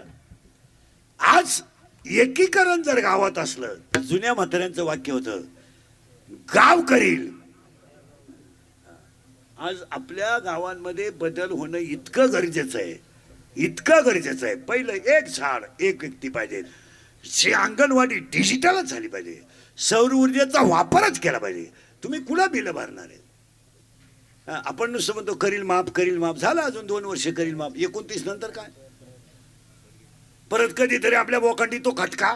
आज एकीकरण जर गावात असलं तर जुन्या म्हाताऱ्यांचं वाक्य होतं, गाव करील. आज आपल्या गावांमध्ये बदल होणं इतकं गरजेचं आहे, इतकं गरजेचं आहे. पहिलं एक झाड एक व्यक्ती पाहिजे. अंगणवाडी डिजिटलच झाली पाहिजे. सौर ऊर्जेचा वापरच केला पाहिजे. तुम्ही कुणा बिलं भरणार आहे? आपण नुसतं म्हणतो करील माफ, करील माफ. झालं अजून 2 वर्ष करील माफ. 29 नंतर काय? परत कधीतरी आपल्या बोकांडी तो खटका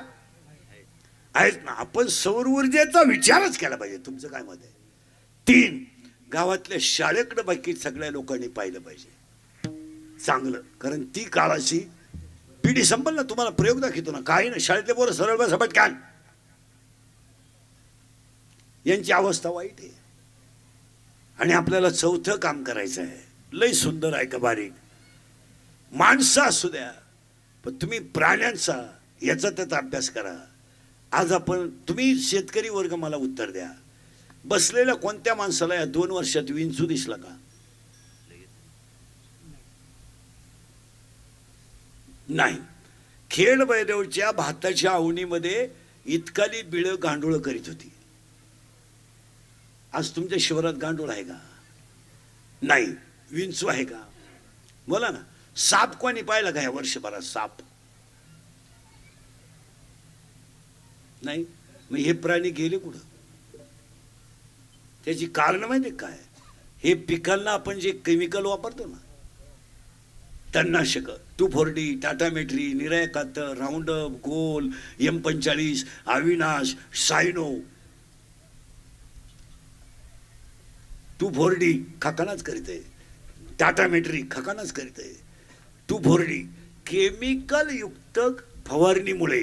आहेच ना. आपण सौर ऊर्जेचा विचारच केला पाहिजे. तुमचं काय मत आहे? 3, गावातल्या शाळेकडे बाकी सगळ्या लोकांनी पाहिलं पाहिजे चांगलं. कारण ती काळाची पिढी संपल ना. तुम्हाला प्रयोग दाखवतो ना, काही ना शाळेतले पोरं सरळ बसा पटकन, यांची अवस्था वाईट आहे. आणि आपल्याला 4थं काम करायचं आहे. लय सुंदर आहे का बारीक माणसं असू द्या, पण तुम्ही प्राण्यांचा याचा त्याचा अभ्यास करा. आज आपण तुम्ही शेतकरी वर्ग मला उत्तर द्या, बसलेल्या कोणत्या माणसाला या 2 वर्षात विंचू दिसला का? नाही. खेड बैरवच्या भाताच्या आवणीमध्ये इतकाली बिळं गांडूळ करीत होती. आज तुमच्या शिवारात गांडूळ आहे का? नाही. विंचू आहे का? बोला ना. साप कोणी पाहिला का या वर्षभरात? साप नाही. मग हे प्राणी गेले कुठं? त्याची कारण माहिती काय? हे पिकांना आपण जे केमिकल वापरतो ना, तणनाशक, 2,4-D, टाटामेट्री, निरायकातर, राऊंडअप, गोल, M45, अविनाश, सायनो, 2,4-D खकानाच करीत आहे, टाटामेट्री खकानाच करीत आहे. 2,4-D केमिकल युक्त फवारणीमुळे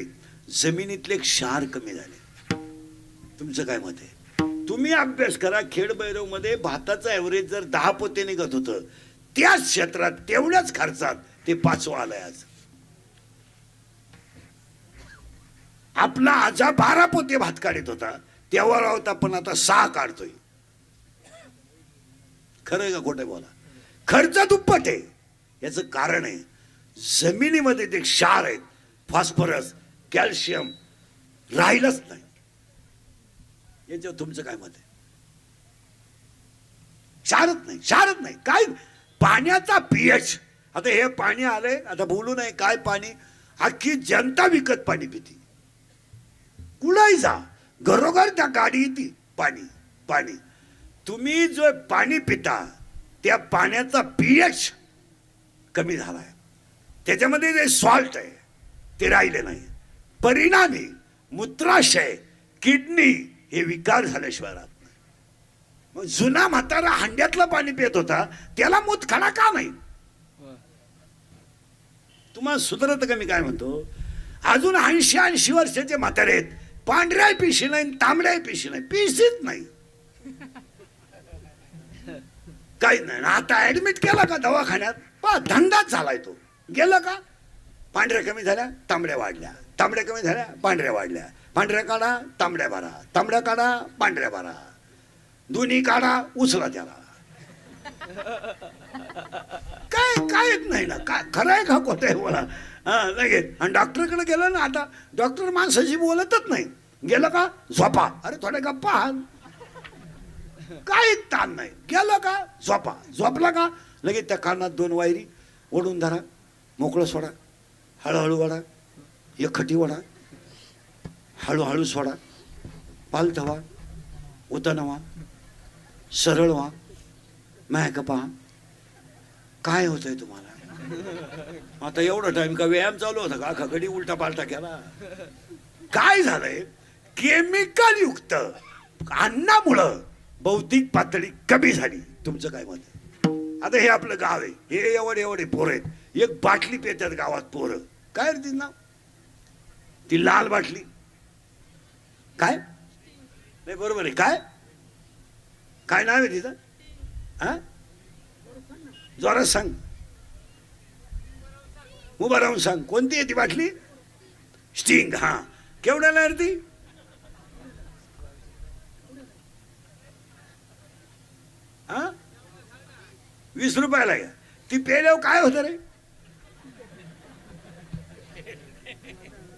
जमिनीतले क्षार कमी झाले. तुमचं काय मत आहे? तुम्ही अभ्यास करा. खेड बैरव मध्ये भाताचा ऍव्हरेज जर 10 पोते निघत होतं, त्याच क्षेत्रात तेवढ्याच खर्चात ते 5वं आलंय. आज आपला आजा 12 पोते भात काढत होता, तेव्हा राहता पण आता 6 काढतोय. खरंय का खोटं? बोला. खर्च दुप्पट आहे. याचं कारण आहे जमिनीमध्ये ते क्षार आहेत, फॉस्फरस, कॅल्शियम राहिलंच नाही. याच्यावर तुमचं काय मत आहे? क्षारच नाही, क्षारच नाही. काय पाण्याचा पीएच. आता हे पाणी आलंय, आता बोलू नाही काय पाणी. अख्खी जनता विकत पाणी पिती. कुणाही जा, घरोघर त्या गाडी येते पाणी पाणी. तुम्ही जो पाणी पिता त्या पाण्याचा पीएच कमी झालाय. त्याच्यामध्ये जे सॉल्ट आहे ते राहिले नाही. परिणामी मूत्राशय, किडनी हे विकार झाल्याशिवाय राहत नाही. मग जुना म्हातारा हांड्यातलं पाणी पित होता, त्याला मूतखडा का नाही? तुम्हाला सुधरत का? मी काय म्हणतो, अजून 80 वर्षाचे म्हातारे आहेत, पांढऱ्या पिशी नाही, तांबड्या पिशी नाही, पिशीच नाही, काही नाही. आता ऍडमिट केला का दवाखान्यात, धंदाच झालाय तो. गेलं का पांढऱ्या कमी झाल्या, तांबड्या वाढल्या, तांबड्या कमी झाल्या, पांढऱ्या वाढल्या, पांढऱ्या काढा तांबड्या भरा, तांबड्या काढा पांढऱ्या भरा, दोन्ही काढा उचला त्याला. काय काय येत नाही ना, काय खरं आहे का खोटं आहे बोला. हा लगेच. आणि डॉक्टरकडे गेलं ना, आता डॉक्टर माणसाशी बोलतच नाही. गेलं का झोपा, अरे थोडे गप्पा हाल, काय ताण नाही. गेलं का झोपा, झोपला का लगेच त्या कानात 2 वायरी ओढून धरा, मोकळं सोडा, हळूहळू वाढा, एकखटी वाढा, हळूहळू सोडा, पालथ व्हा, उतन व्हा, सरळ व्हा, मॅक पहा काय होतंय तुम्हाला. आता एवढा टाइम का व्यायाम चालू होता का, खगडी उलटा पालटा केला. काय झालंय, केमिकल युक्त अन्नामुळं बौद्धिक पातळी कमी झाली. तुमचं काय मत आहे? आता हे आपलं गाव आहे, हे एवढे पोरं आहेत, एक बाटली पेतात गावात पोरं. काय रे तिचं नाव, ती लाल बाटली काय, नाही बरोबर आहे, काय काय नाव आहे तिचं, हा जोरात सांग, उभा राहून सांग, कोणती आहे ती बाटली. स्टिंग. हा केवढ्याला आहे ती, हा 20 रुपयाला आहे. ती पेल्यावर काय होतं रे,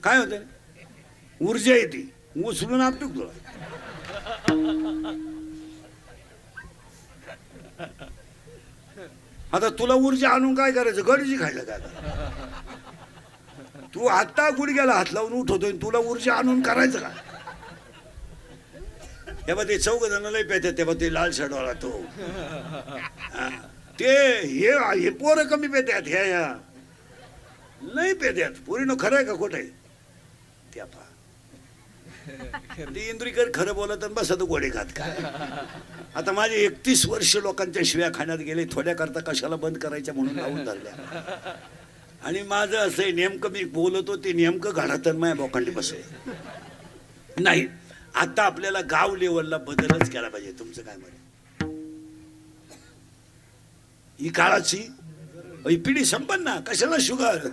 काय होतं रे, ऊर्जा येते, उचलून आपटू तुला. आता तुला ऊर्जा आणून काय करायचं, गडजी खायचं काय. तू आता गुडघ्याला हात लावून उठवतोय, तुला ऊर्जा आणून करायचं का. तेव्हा ते 4 जण लय पेतात, तेव्हा ते लाल शर्टवाला तो, ते हे पोरं कमी पेतात, ह्या लय पेतात. पोरीनं खरं आहे का खोटं आहे, त्या पा ते इंद्रिकर खरं बोलत आणि बसत गोडे खात. काय आता माझे 31 वर्ष लोकांच्या शिव्या खाण्यात गेले, थोड्या करता कशाला बंद करायच्या म्हणून लावून धरल्या. आणि माझं असं आहे, नेमकं मी बोलतो ते नेमकं घालत माझ्या बोकांडी बसले नाही. आता आपल्याला गाव लेवलला बदलच केला पाहिजे. तुमचं काय म्हणे, ही काळाची पिढी संपन्न ना. कशाला शुगर,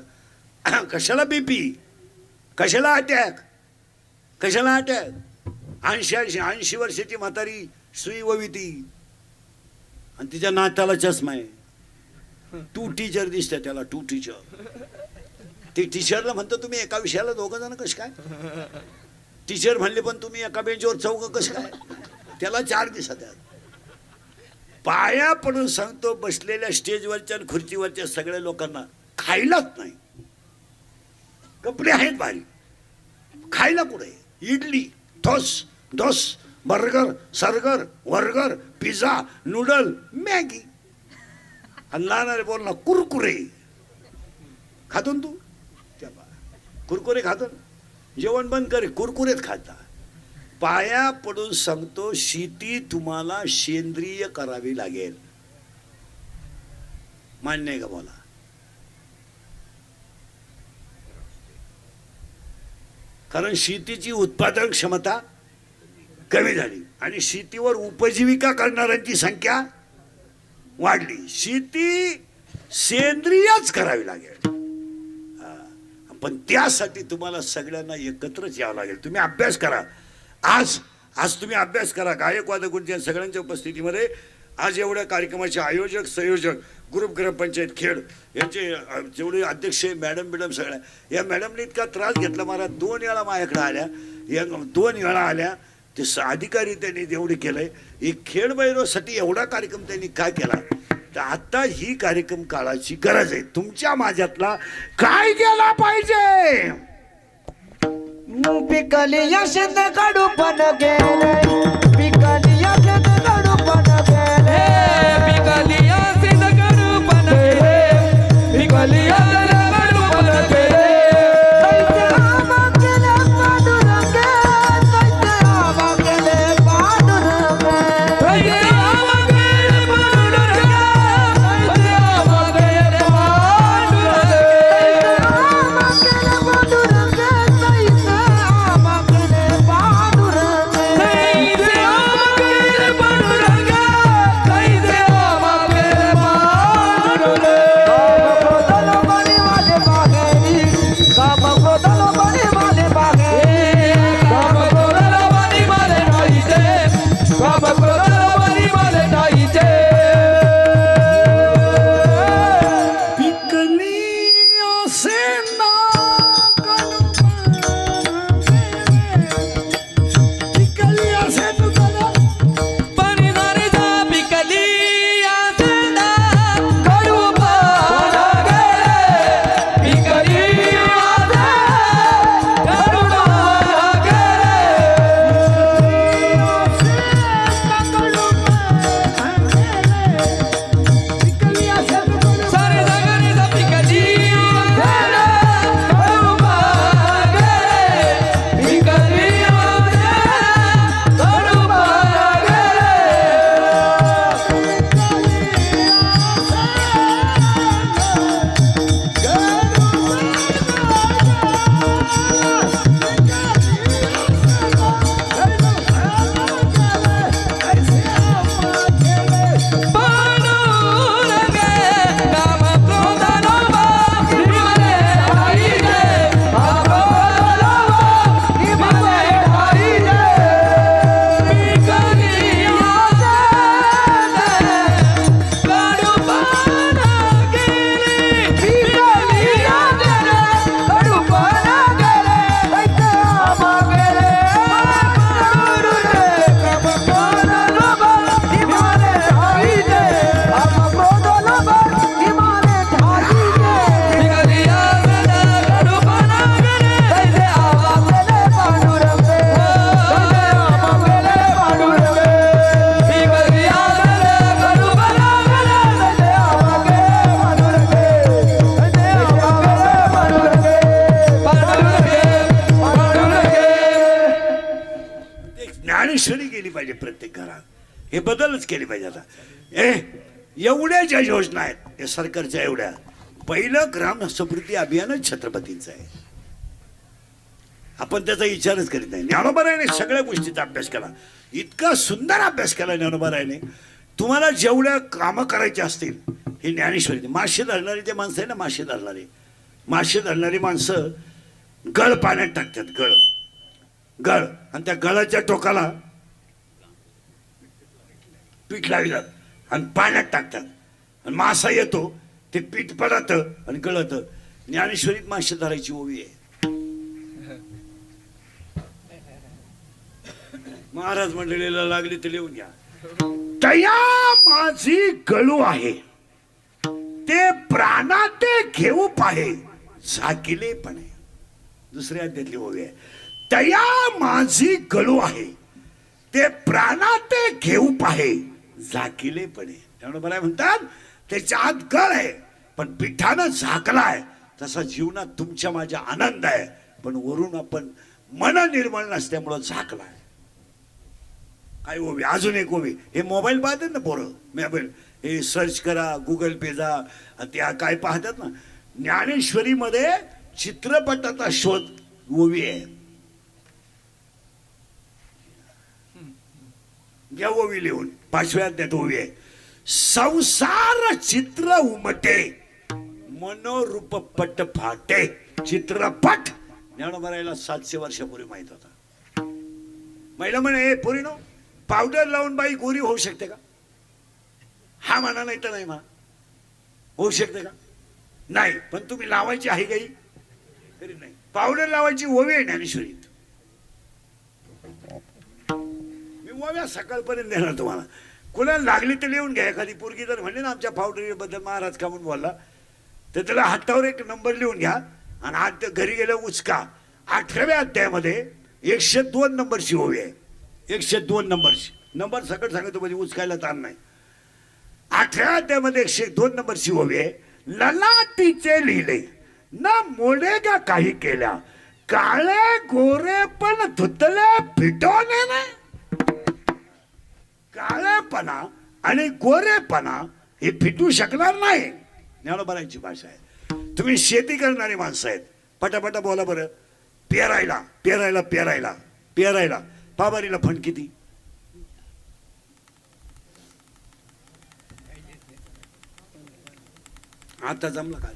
कशाला बीपी, कशाला अटॅक, कशाला अटॅक. 80 वर्षाची म्हातारी सुई वविती आणि तिच्या नाताला चष्मा आहे. 2 टीचर दिसते त्याला, 2 टीचर. ते टीचरला म्हणतो तुम्ही एका विषयाला 2 जण कश काय, टीचर म्हणले पण तुम्ही एका बेंचवर 4 कश काय, त्याला 4 दिसत. पाया पडून सांगतो, बसलेल्या स्टेजवरच्या आणि खुर्चीवरच्या सगळ्या लोकांना खायलाच नाही. कपडे आहेत भारी, खायला कुठे इडली, डोस, बर्गर, सर्गर, वर्गर, पिझ्झा, नूडल, मॅगी. आणि लहान बोल ना कुरकुरे खातो तू, त्या कुरकुरे खातो. जेवण बंद करे, कुरकुरेत खाता. पाया पडून सांगतो, शेती तुम्हाला सेंद्रिय करावी लागेल. मान्य आहे का बोला. कारण शेतीची उत्पादन क्षमता कमी झाली आणि शेतीवर उपजीविका करणाऱ्यांची संख्या वाढली. शेती सेंद्रियच करावी लागेल. पण त्यासाठी तुम्हाला सगळ्यांना एकत्रच यावं लागेल. तुम्ही अभ्यास करा. आज तुम्ही अभ्यास करा. गायक वादकांच्या सगळ्यांच्या उपस्थितीमध्ये आज एवढ्या कार्यक्रमाचे आयोजक, संयोजक, ग्रुप ग्रामपंचायत खेड यांचे जेवढे अध्यक्ष मॅडम सगळ्या, या मॅडमने इतका त्रास घेतला. मला 2 वेळा माझ्याकडे आल्या, या 2 वेळा आल्या. ते अधिकारी त्यांनी जेवढे केलंय, एक खेड बैरोसाठी एवढा कार्यक्रम त्यांनी काय केला. तर आता ही कार्यक्रम काळाची गरज आहे. तुमच्या माझ्यातला काय केला पाहिजे. पिकली यशत कडू पण गेले, पिकली यशत कडू पण गेले, पिकली यशत कडू पण गेले, पिकली यशत कडू पण गेले. कैसे आवा गेले पांडुरंग, कैसे आवा गेले पांडुरंग, कैसे आवा गेले पांडुरंग, कैसे आवा गेले पांडुरंग, कैसे आवा गेले पांडुरंग, कैसे आवा गेले पांडुरंग, कैसे आवा गेले पांडुरंग, कैसे आवा गेले पांडुरंग. हे बदलच केली पाहिजे आता. एवढ्या ज्या योजना आहेत या सरकारच्या एवढ्या, पहिलं ग्राम समृद्धी अभियानच छत्रपतींचं आहे. आपण त्याचा विचारच करीत नाही. ज्ञानोबारायने सगळ्या गोष्टीचा अभ्यास केला, इतका सुंदर अभ्यास केला ज्ञानोबारायने. तुम्हाला जेवढ्या कामं करायची असतील हे ज्ञानेश्वरी. मासे धरणारी ते माणसं आहे ना, मासे धरणारी माणसं गळ पाण्यात टाकतात, गळ, आणि त्या गळाच्या टोकाला पीठ लावतात आणि पाण्यात टाकतात, आणि मासा येतो, ते पीठ पडत आणि गळत. ज्ञानेश्वरीत मासे धरायची ओवी आहे. महाराज मंडळीला लागली तर लिहून घ्या. तया माझी गळू आहे, ते प्राणाते घेऊ पाहे झाकिलेपणे. दुसऱ्या अध्यायातली ओवी आहे. तया माझी गळू आहे, ते प्राणाते घेऊ पाहे झाकिलेपणे. त्यामुळे मला म्हणतात त्याच्या आत गळ आहे पण पिठानं झाकलाय. तसा जीवनात तुमच्या माझ्या आनंद आहे, पण वरून आपण मन निर्मळ नसल्यामुळं झाकलाय. काय ओवी, अजून एक ओवी. हे मोबाईल पाहतात ना पोरं, मोबाईल हे सर्च करा, गुगल पे जा, त्या काय पाहतात ना. ज्ञानेश्वरीमध्ये चित्रपटाचा शोध ओवी आहे. घ्या ओवी लिहून, 5व्या अध्यायात ओवी आहे. संसार चित्र उमटे, मनोरूप पट फाटे. चित्रपट ज्ञानोबारायला 700 वर्षापूर्वी माहित होता. महिला म्हणे, पोरीनो पावडर लावून बाई गोरी होऊ शकते का? हा म्हणा, नाही तर नाही म्हणा. होऊ शकते का? नाही. पण तुम्ही लावायची आहे काही तरी नाही. पावडर लावायची ओवी आहे ज्ञानेश्वरीत. मी ओव्या सकाळपर्यंत देणार तुम्हाला. कुणाला लागली तर लिहून घ्या. एखादी पोरगी जर म्हणली ना आमच्या पावडरीबद्दल महाराज का म्हणून बोलला, तर त्याला हातावर एक नंबर लिहून घ्या आणि हात घरी गेल्या उचका. 8व्या अध्यायामध्ये 102 नंबरची ओवी आहे. 102 नंबरची. नंबर सकट सांगतो म्हणजे उचकायला ताण नाही. 8व्या अध्यायामध्ये 102 नंबरची ओवी आहे. ललाटीचे लिहिले न मोडेगा काही केल्या, काळे गोरे पण धुतले फिटवणे नाही. काळेपणा आणि गोरेपणा हे फिटू शकणार नाही. ज्ञानोबारायची भाषा आहे. तुम्ही शेती करणारी माणसं आहेत, पटापटा बोला बरं. पेरायला पेरायला पेरायला पेरायला पाबारीला फंड किती? आता जमलं का?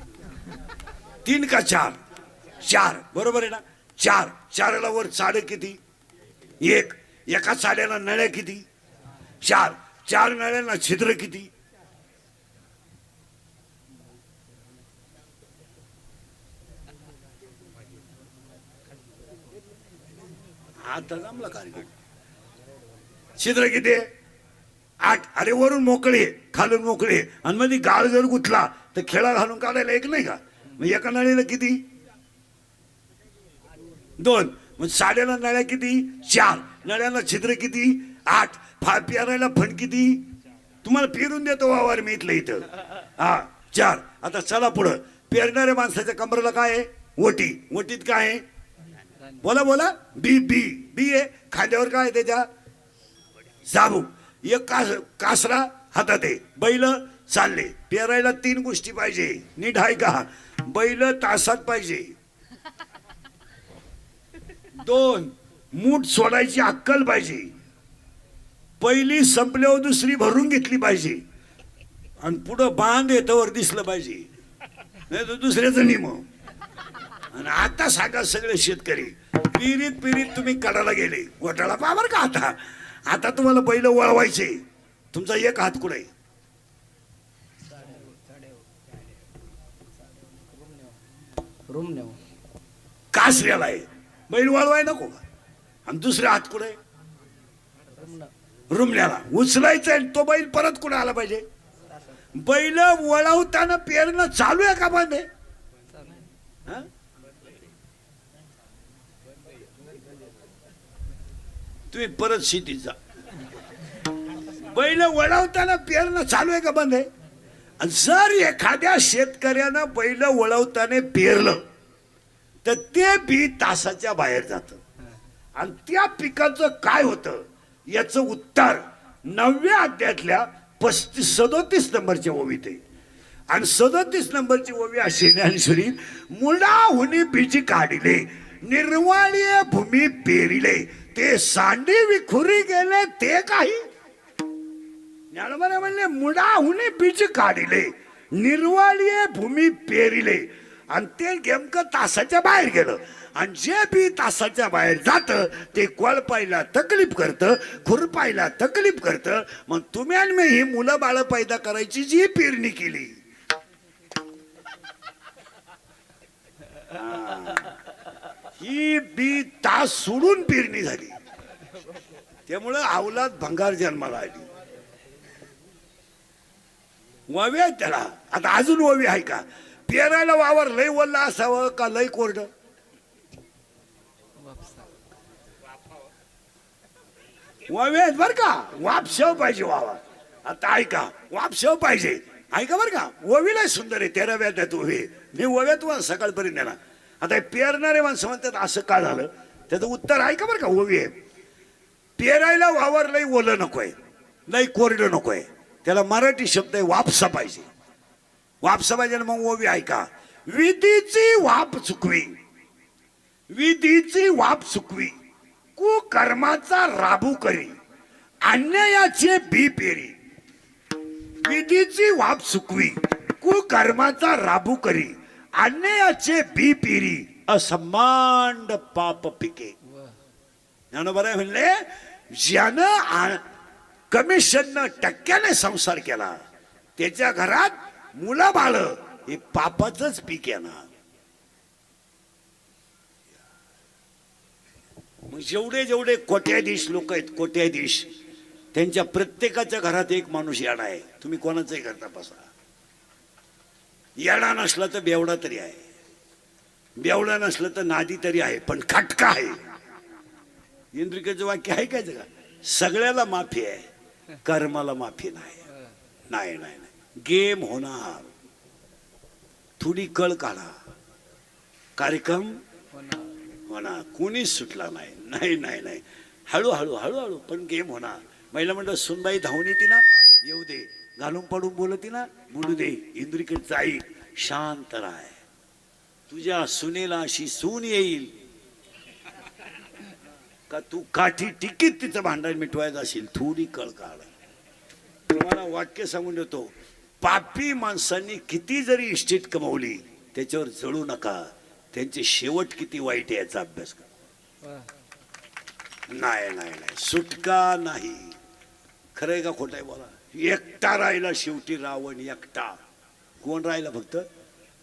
3 का 4? 4 बरोबर आहे ना. 4 4ला वर साडे किती? 1. एका साड्याला नळ्या किती? 4 4 नळ्यांना छिद्र किती? आता जमला कार्यक्रम. छिद्र किती? 8. अरे वरून मोकळे खालून मोकळे, आणि मध्ये गाळ जर गुतला तर खेळा घालून काढायला एक नाही का? मग एका नळीला किती? 2. मग साड्याला नळ्या किती? 4. नळ्यांना छिद्र किती? 8. पेरायला फंड किती? तुम्हाला पेरून देतो वावर मी इथलं इथं. हा 4. आता चला पुढं. पेरणाऱ्या माणसाच्या कमरेला काय आहे? ओटी. ओटीत काय आहे? बोला बोला. बी बी बी आहे. खांद्यावर काय आहे त्याच्या? साबू. एक कासरा हातात आहे. बैल चालले. पेरायला 3 गोष्टी पाहिजे. नीट आहे का? बैल तासात पाहिजे. 2 मूठ सोडायची अक्कल पाहिजे. पहिली संपल्यावर दुसरी भरून घेतली पाहिजे, आणि पुढं बांध येतावर दिसलं पाहिजे, नाही तर दुसऱ्याचं निम. आणि आता सांगा सगळे शेतकरी, पिरीत तुम्ही कडाला गेले, घोटाळा पावर का? आता तुम्हाला बैल वळवायचे. तुमचा एक हात कुठे? कासऱ्याला आहे. बैल वळवाय नको का? आणि दुसऱ्या हात कुठे? रुमण्याला. उचलायचं आहे. तो बैल परत कुठे आला पाहिजे? बैल वळवताना पेरणं चालू आहे का बंद आहे? तुम्ही परत शेतीत जा. बैल वळवताना पेरणं चालू आहे का बंद आहे? जर एखाद्या शेतकऱ्यानं बैल वळवताना पेरलं तर ते बी तासाच्या बाहेर जातं, आणि त्या पिकाचं काय होतं याचं उत्तर 9व्या अध्यायातल्या 37 नंबरची ओवी ते आणि 37 नंबरची ओवी अशी ज्ञानेश्वरी मुळाहुनी बीज काढिले निर्वाळीये भूमी पेरिले ते सांडी विखुरी गेले ते काही ज्ञानोबा म्हणले मुळाहुनी बीज काढिले निर्वाळीये भूमी पेरिले आणि ते नेमकं तासाच्या बाहेर गेलं आणि जे बी तासाच्या बाहेर जातं ते कोळपायला तकलीफ करतं खुरपायला तकलीफ करतं. मग तुम्ही आणि मी ही मुलं बाळ पैदा करायची जी पेरणी केली ही बी तास सोडून पेरणी झाली त्यामुळं अवलाद भंगार जन्माला आली. ववी आहे त्याला. आता अजून ववी आहे का? पेरायला वावर लय वल्ला असावं का लय कोरड? ववी आहेत बर का. वापशेव पाहिजे वावा. आता ऐका वापशेव पाहिजे ऐका बर का. ववीला सुंदर आहे 13व्या त्यात ओवी. मी वव्या तुम्हाला सकाळपर्यंत देणार. आता हे पेरणारे माणसं म्हणतात असं का झालं त्याचं उत्तर ऐका बरं का. ओवी आहे पेरायला वावर लय ओलं नकोय लय कोरड नकोय त्याला मराठी शब्द आहे वापसा पाहिजे. वापसा पाहिजे. मग ओवी ऐका. विधीची वाप चुकवी विधीची वाप चुकवी कुकर्माचा राबू करी अन्यायाचे बी पेरी. विधीची वाप चुकवी कुकर्माचा राबू करी अन्यायाचे बी पेरी असमांड पाप पिके. ज्ञानोबा म्हणले ज्यानं कमिशननं टक्क्याने संसार केला त्याच्या घरात मुलं बाळ हे पापाचंच पीक येणार. मग जेवढे जेवढे कोट्याधीश लोक आहेत कोट्याधीश त्यांच्या प्रत्येकाच्या घरात एक माणूस येणार आहे. तुम्ही कोणाचाही घर तपासा. येडा नसला तर बेवडा तरी आहे बेवडा नसलं तर नादी तरी आहे पण खटका आहे. इंद्रिकेचं वाक्य आहे काय का? सगळ्याला माफी आहे कर्माला माफी नाही. नाही नाही नाही गेम होणार. थोडी कळ काढा कार्यक्रम होणार. कोणीच सुटला नाही. नाही नाही नाही हळूहळू हळूहळू पण गेम होणार. महिला म्हणलं सुनबाई धावून येते ना येऊ दे घालून पडून बोलती ना बोलू दे. इंद्रिकेत जाईल शांत राह. तुझ्या सुनेला अशी सून येईल का तू काठी टिकीत तिचं भांडण मिटवायचं असेल. थोडी कळ काढ. तुम्हाला वाक्य सांगून देतो. पापी माणसांनी किती जरी इस्टेट कमवली त्याच्यावर जळू नका. त्यांचे शेवट किती वाईट आहे याचा अभ्यास करा. नाही नाही नाही सुटका नाही. खरंय का खोटं आहे बोला. एकटा राहिला शेवटी रावण एकटा. कोण राहिला फक्त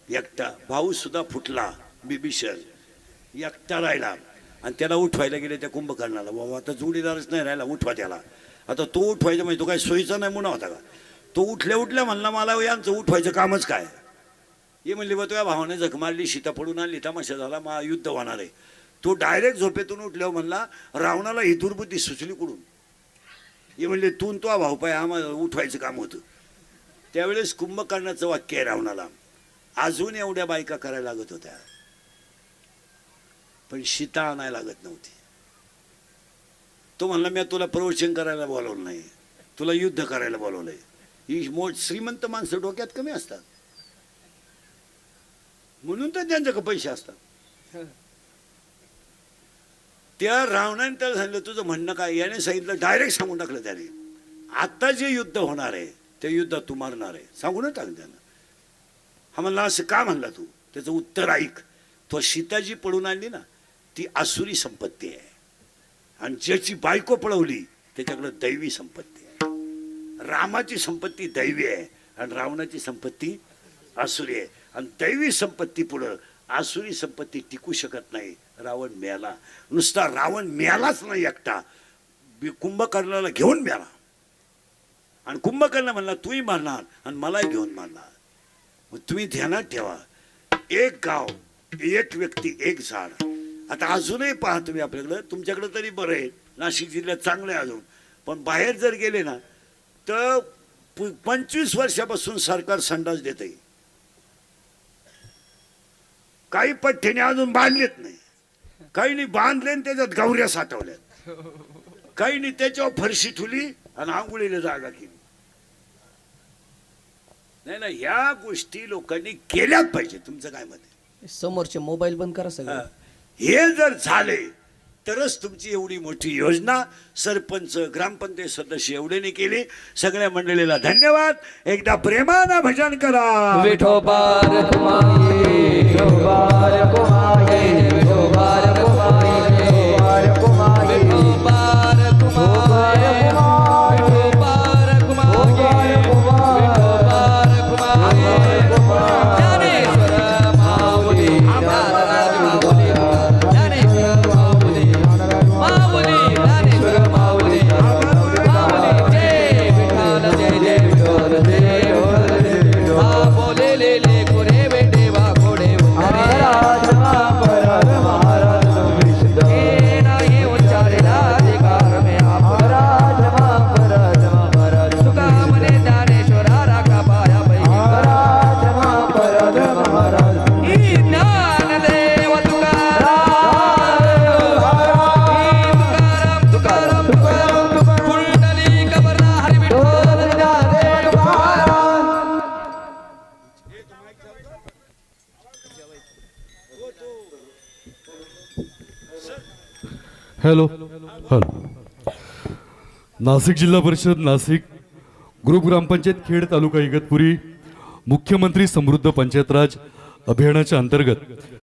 एकटा. भाऊ सुद्धा फुटला बिभीषण एकटा राहिला आणि त्याला उठवायला गेले त्या कुंभकर्णाला. बाबा आता जोडीदारच नाही राहिला उठवा त्याला. आता तो उठवायचा म्हणजे तो काय सोयीचा नाही म्हणा होता का. तो उठल्या उठल्या म्हणला मला यांचं उठवायचं कामच काय. हे म्हणले बा तुझ्या भावाने जख मारली सीता पडून आणली तमाशा झाला मा युद्ध होणार आहे. तो डायरेक्ट झोपेतून उठल्यावर म्हणला रावणाला ही दुर्बुद्धी सुचली कुठून. हे म्हणले तू तो भाऊ पाय आम्हाला उठवायचं काम होतं. त्यावेळेस कुंभकर्णाचं वाक्य आहे रावणाला अजून एवढ्या बायका करायला लागत होत्या पण सीता आणायला लागत नव्हती. तो म्हणला मी तुला प्रवचन करायला बोलवलं नाही तुला युद्ध करायला बोलवलंय. ही श्रीमंत माणसं डोक्यात कमी असतात म्हणून तर त्यांच्याकडे पैसे असतात. त्या रावणाने त्याला सांगितलं तुझं म्हणणं काय. याने सांगितलं डायरेक्ट सांगून टाकलं त्याने आता जे युद्ध होणार आहे ते युद्धात तू मारणार आहे सांगूनच टाकलं त्यानं. हा म्हणला असं का म्हणला तू. त्याचं उत्तर ऐक. तो सीताजी पळून आणली ना ती आसुरी संपत्ती आहे आणि ज्याची बायको पळवली त्याच्याकडे दैवी संपत्ती आहे. रामाची संपत्ती दैवी आहे आणि रावणाची संपत्ती आसुरी आहे. आणि दैवी संपत्ती पुढं आसुरी संपत्ती टिकू शकत नाही. रावण मेला. नुसता रावण मेलाच नाही एकटा कुंभकर्णाला घेऊन मेला आणि कुंभकर्ण म्हणला तूही मारणार आणि मलाही घेऊन मारणार. मग तुम्ही ध्यानात ठेवा एक गाव एक व्यक्ती एक झाड. आता अजूनही पहा तुम्ही आपल्याकडं तुमच्याकडे तरी बरं आहे नाशिक जिल्ह्यात चांगलं आहे अजून पण बाहेर जर गेले ना तर 25 वर्षापासून सरकार संडास देत आहे. काही पठ्ठ्याने अजून बांधलेत नाही. काही नाही बांधले त्याच्यात गौऱ्या साठवल्यात. काही नाही त्याच्यावर फरशी ठुली आणि आंघोळीला जागा केली. नाही ना, या गोष्टी लोकांनी केल्याच पाहिजे. तुमचं काय मत आहे? समोरचे मोबाईल बंद करा सगळं. हे जर झाले तरच तुमची एवढी मोठी योजना सरपंच ग्रामपंचायत सदस्य एवढ्याने केली. सगळ्या मंडळीला धन्यवाद. एकदा प्रेमानं भजन करा. विठोबार कुमाई विठोबार कुमाई विठोबार कुमाई विठोबार कुमाई विठोबार कुमाई विठोबार कुमाई विठोबार कुमाई ज्ञानेश्वर माऊली ज्ञानराज माऊली ज्ञानेश्वर माऊली माऊली ज्ञानेश्वर माऊली माऊली जय विठ्ठल जय जय विठ्ठल जय विठ्ठल हा बोले ले कोरे बेटे वा कोडे महाराज महाराज हे नाही उच्चारेला अधिकार में आप महाराज तुका मने ज्ञानेश्वरा राखा पाया बाई महाराज ही ज्ञान देव तुकाराम तुकाराम तुकाराम कुंडली कबरला हरी विठ्ठल ज्ञानेश्वर हॅलो हॅलो. नाशिक जिल्हा परिषद नाशिक ग्रुप ग्रामपंचायत खेड तालुका इगतपुरी मुख्यमंत्री समृद्ध पंचायत राज अभियानाच्या अंतर्गत